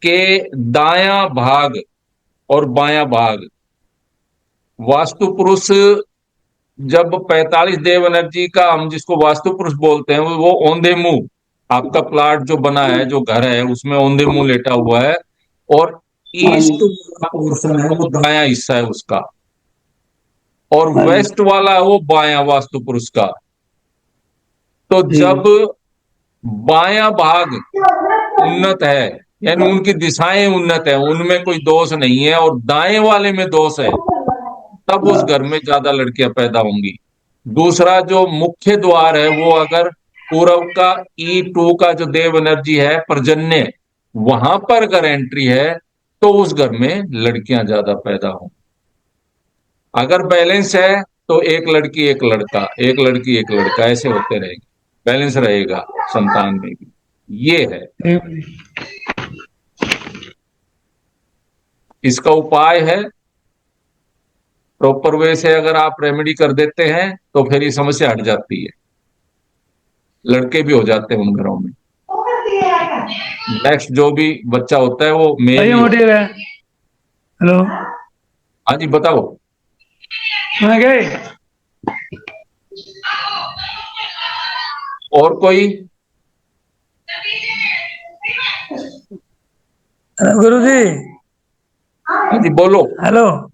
के दायां भाग और बायां भाग, वास्तु पुरुष जब 45 देव एनर्जी का, हम जिसको वास्तु पुरुष बोलते हैं, वो औंधे मुंह आपका प्लाट जो बना है, जो घर है, उसमें औंधे मुंह लेटा हुआ है। और हाँ जी। ईस्ट का पोर्शन है वो दायां हिस्सा है उसका, और हाँ जी। वेस्ट वाला है वो बायां वास्तु पुरुष का। तो जी। जब बायां भाग उन्नत है, यानी उनकी दिशाएं उन्नत है, उनमें कोई दोष नहीं है, और दाएं वाले में दोष है, तब उस घर में ज्यादा लड़कियां पैदा होंगी। दूसरा जो मुख्य द्वार है वो अगर पूरब का E2 का जो देव एनर्जी है पर्जन्य, वहां पर अगर एंट्री है तो उस घर में लड़कियां ज्यादा पैदा हों। अगर बैलेंस है तो एक लड़की एक लड़का, एक लड़की एक लड़का, ऐसे होते रहेंगे, बैलेंस रहेगा संतान में भी। ये है। इसका उपाय है, प्रॉपर वे से अगर आप रेमेडी कर देते हैं तो फिर ये समस्या हट जाती है, लड़के भी हो जाते हैं उन घरों में। नेक्स्ट जो भी बच्चा होता है वो मेल भैया ही होता मोटे है। हेलो। है। हाँ जी, बताओ। सुना गए? और कोई? गुरु जी। हाँ जी, बोलो। हेलो।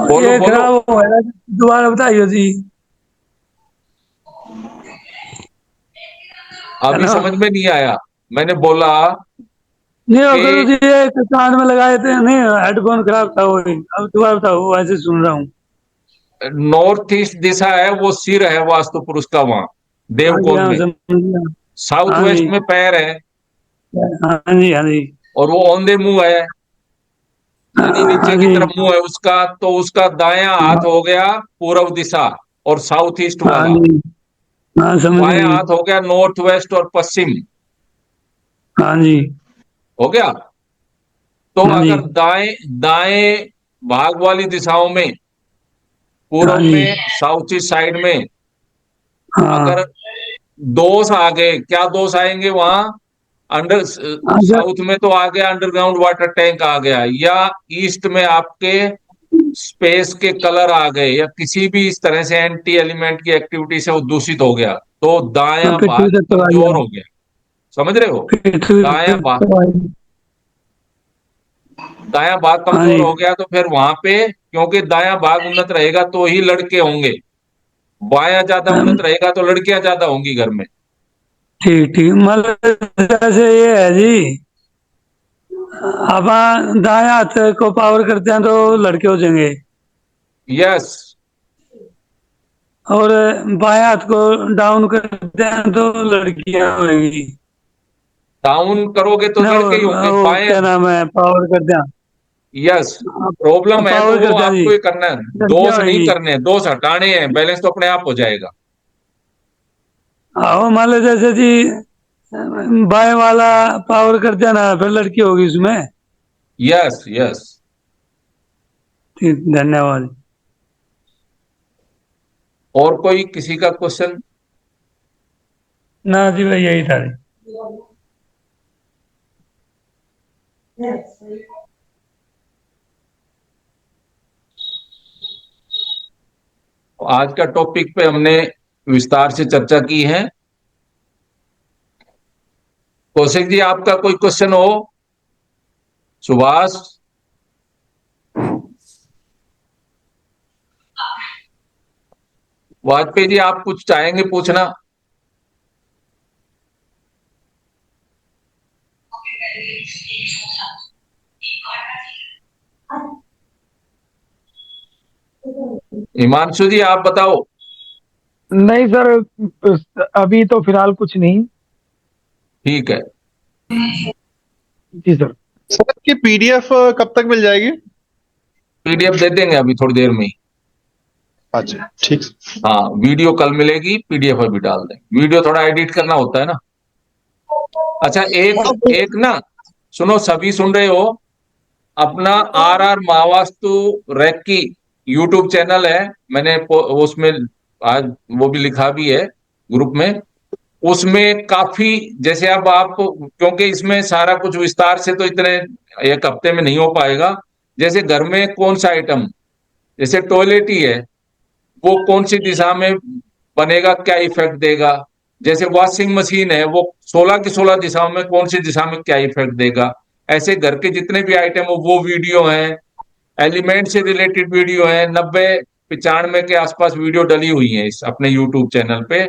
बोलो ये बोलो। खराब हो गया, दोबारा बताइए जी। अभी हेलो। समझ में नहीं आया, मैंने बोला नहीं हो गुरु कि जी, ये कान में लगाए थे नहीं, हेडफोन खराब था वही। अब दोबारा बताओ, वैसे सुन रहा हूँ। नॉर्थ ईस्ट दिशा है वो सिर है वास्तु पुरुष का वहां हाँ जी, देवकोण हाँ में। समझ गया। साउथ हाँ जी। वेस्ट में पैर है, हाँ जी। हाँ जी। और वो औंधे मुंह है, यानी नीचे हाँ की जी। तरफ मुंह है उसका, तो उसका दायां हाथ हो गया पूर्व दिशा और साउथ ईस्ट हाँ वाला, जी। हाँ समझ बायां गई। हाथ हो गया नॉर्थ वेस्ट और पश्चिम। हाँ जी। हो गया। तो हाँ जी। अगर दाएं दाएं भाग वाली दिशाओं में, हाँ पूर्व जी। में, साउथ ईस्ट साइड में अगर हाँ। दोष आ गए, क्या दोष आएंगे वहां? अंडर अगर साउथ में तो आ गया अंडरग्राउंड वाटर टैंक आ गया, या ईस्ट में आपके स्पेस के कलर आ गए, या किसी भी इस तरह से एंटी एलिमेंट की एक्टिविटी से वो दूषित हो गया, तो दायां पृथ्वी भाग तत्व आ गया। कमजोर हो गया। समझ रहे हो? पृथ्वी दायां भाग, तत्व आ गया। दायां भाग हाँ कमजोर जी। हो गया तो फिर वहां पे, क्योंकि दायां भाग उन्नत रहेगा तो ही लड़के होंगे, बायां ज्यादा हम- उन्नत रहेगा तो लड़कियां ज्यादा होंगी घर में। ठीक ठीक, मतलब जैसे ये है जी, अब दाएं हाथ को पावर करते हैं तो लड़के हो जाएंगे, यस। और बाएं हाथ को डाउन करते हैं तो लड़कियां होंगी। डाउन करोगे तो ना लड़के ही होंगे वो बाएं। क्या नाम है, पावर करते हैं। यस। प्रॉब्लम है तो पावर वो करते हैं जी, आपको ही करना है, लड़कियां दोष नहीं होंगी। करने, दोष हटाने हैं, बैलेंस तो अपने आप हो जाएगा। आओ मान लो जैसे जी, बाएं वाला पावर करते हैं ना, फिर लड़की होगी उसमें। Yes yes. ठीक, धन्यवाद। और कोई किसी का क्वेश्चन? ना जी भाई, यही था। आज का टॉपिक पे हमने विस्तार से चर्चा की है। कौशिक जी, आपका कोई क्वेश्चन हो? सुभाष, वाजपेयी जी, आप कुछ चाहेंगे पूछना? हिमांशु जी आप बताओ। नहीं सर, अभी तो फिलहाल कुछ नहीं। ठीक है। जी सर। सर की पीडीएफ कब तक मिल जाएगी? पीडीएफ दे देंगे अभी थोड़ी देर में ही। अच्छा ठीक। हाँ, वीडियो कल मिलेगी, पीडीएफ अभी डाल दें। वीडियो थोड़ा एडिट करना होता है ना। अच्छा, एक हाँ, एक ना, सुनो, सभी सुन रहे हो? अपना R R Mahavastu Reiki YouTube channel है। मैंने उसमें आज वो भी लिखा भी है ग्रुप में। उसमें काफी, जैसे अब आप, क्योंकि इसमें सारा कुछ विस्तार से तो इतने एक हफ्ते में नहीं हो पाएगा। जैसे घर में कौन सा आइटम, जैसे टॉयलेट ही है, वो कौन सी दिशा में बनेगा, क्या इफेक्ट देगा। जैसे वॉशिंग मशीन है, वो 16 की 16 दिशाओं में कौन सी दिशा में क्या इफेक्ट देगा। ऐसे घर के जितने भी आइटम हो वो वीडियो हैं। एलिमेंट से रिलेटेड वीडियो है, 90-95 के आसपास वीडियो डली हुई है इस अपने यूट्यूब चैनल पे।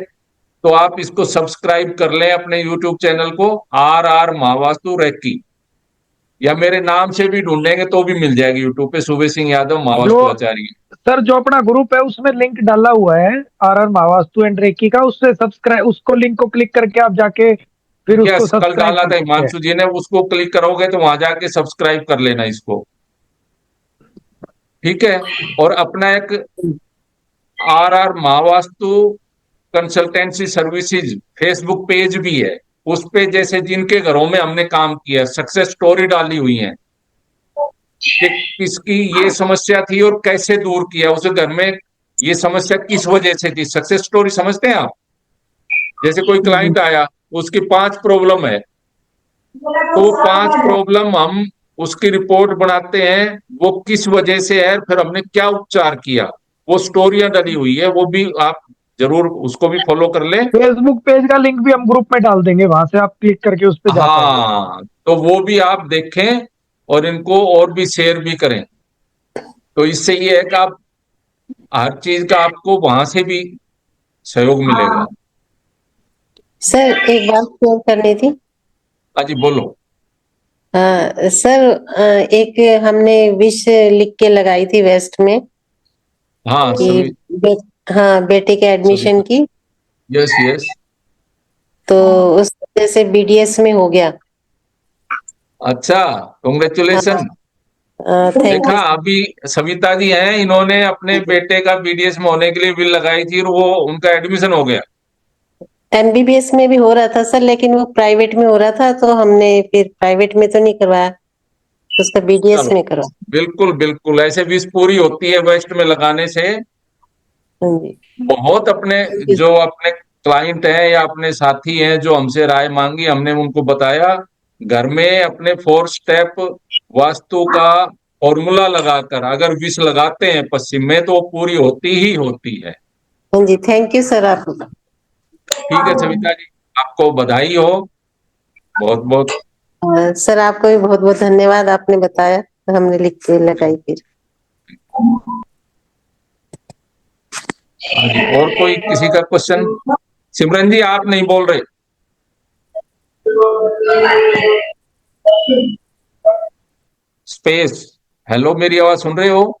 तो आप इसको सब्सक्राइब कर लें, अपने यूट्यूब चैनल को, आर आर महावास्तु रैकी, या मेरे नाम से भी ढूंढेंगे तो भी मिल जाएगी यूट्यूब पे, सुबह सिंह यादव जो महावास्तु आचार्य। सर जो अपना ग्रुप है उसमें लिंक डाला हुआ है आर महावास्तु एंड रेकी का, उससे सब्सक्राइब, उसको लिंक को क्लिक करके आप जाके फिर उसको यस, कल सब्सक्राइब डाला कर था सकते हैं। हिमांशु जी ने, उसको क्लिक करोगे तो वहां जाके सब्सक्राइब कर लेना इसको। ठीक है। और अपना एक R R Mahavastu consultancy services Facebook page भी है। उस पे जैसे जिनके घरों में हमने काम किया, सक्सेस स्टोरी डाली हुई है कि किसकी ये समस्या थी और कैसे दूर किया, उस घर में ये समस्या किस वजह से थी। सक्सेस स्टोरी समझते हैं आप? जैसे कोई जी। क्लाइंट आया, उसकी 5 प्रॉब्लम है, तो वो 5 प्रॉब्लम हम उसकी रिपोर्ट बनाते हैं, वो किस वजह से है, फिर हमने क्या उपचार किया। वो स्टोरियां डली हुई है, वो भी आप जरूर उसको भी फॉलो कर लें। फेसबुक पेज का लिंक भी हम ग्रुप में डाल देंगे, वहां से आप क्लिक करके उस पर जा पाएंगे। हाँ, तो वो भी आप देखें और इनको और भी शेयर भी करें। तो इससे ये है कि आप हर चीज का आपको वहां से भी सहयोग मिलेगा। सर एक बात शेयर करनी थी। हाँ जी, बोलो। हाँ सर, एक हमने विश लिख के लगाई थी वेस्ट में हाँ, कि सभी बे, हाँ बेटे के सभी एडमिशन की, यस यस। तो उस वजह से बीडीएस में हो गया। अच्छा, हाँ, कॉन्ग्रेचुलेशन। थैंक देखा, यू सर। अभी सविता जी हैं, इन्होंने अपने बेटे का बीडीएस में होने के लिए बिल लगाई थी और वो उनका एडमिशन हो गया। एमबीबीएस में भी हो रहा था सर, लेकिन वो प्राइवेट में हो रहा था तो हमने फिर प्राइवेट में तो नहीं करवाया, उसका बीडीएस चलो, में करवा। बिल्कुल बिल्कुल, ऐसे विश पूरी होती है वेस्ट में लगाने से। हाँ जी। बहुत अपने, थैंक यू। जो अपने क्लाइंट हैं या अपने साथी हैं जो हमसे राय मांगी, हमने उनको बताया। घर में अपने 4 स्टेप वास्तु का फॉर्मूला लगाकर अगर विश लगाते हैं पश्चिम में, तो वो पूरी होती ही होती है। हाँ जी, थैंक यू सर आपका। ठीक है सविता जी, आपको बधाई हो, बहुत बहुत। सर आपको भी बहुत बहुत धन्यवाद, आपने बताया तो हमने लिख के लगाई फिर। हाँ जी, और कोई किसी का क्वेश्चन? सिमरन जी आप नहीं बोल रहे। स्पेस, हेलो, मेरी आवाज सुन रहे हो?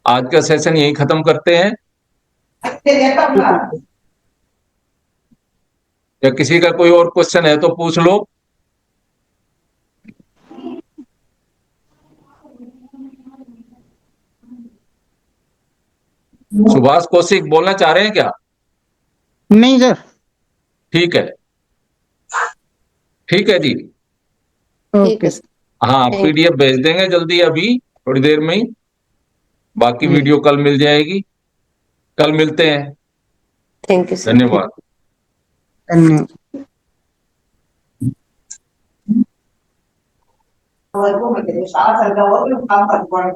आज का सेशन यही खत्म करते हैं। या किसी का कोई और क्वेश्चन है तो पूछ लो। सुभाष कौशिक बोलना चाह रहे हैं क्या? नहीं सर। ठीक है, ठीक है जी। ठीक है ओके। सर। हाँ, Thank- पीडीएफ भेज देंगे जल्दी, अभी थोड़ी देर में ही। बाकी वीडियो कल मिल जाएगी। कल मिलते हैं। Thank you sir. धन्यवाद। धन्यवाद। Algo me quedé, estaba salgado de un campo.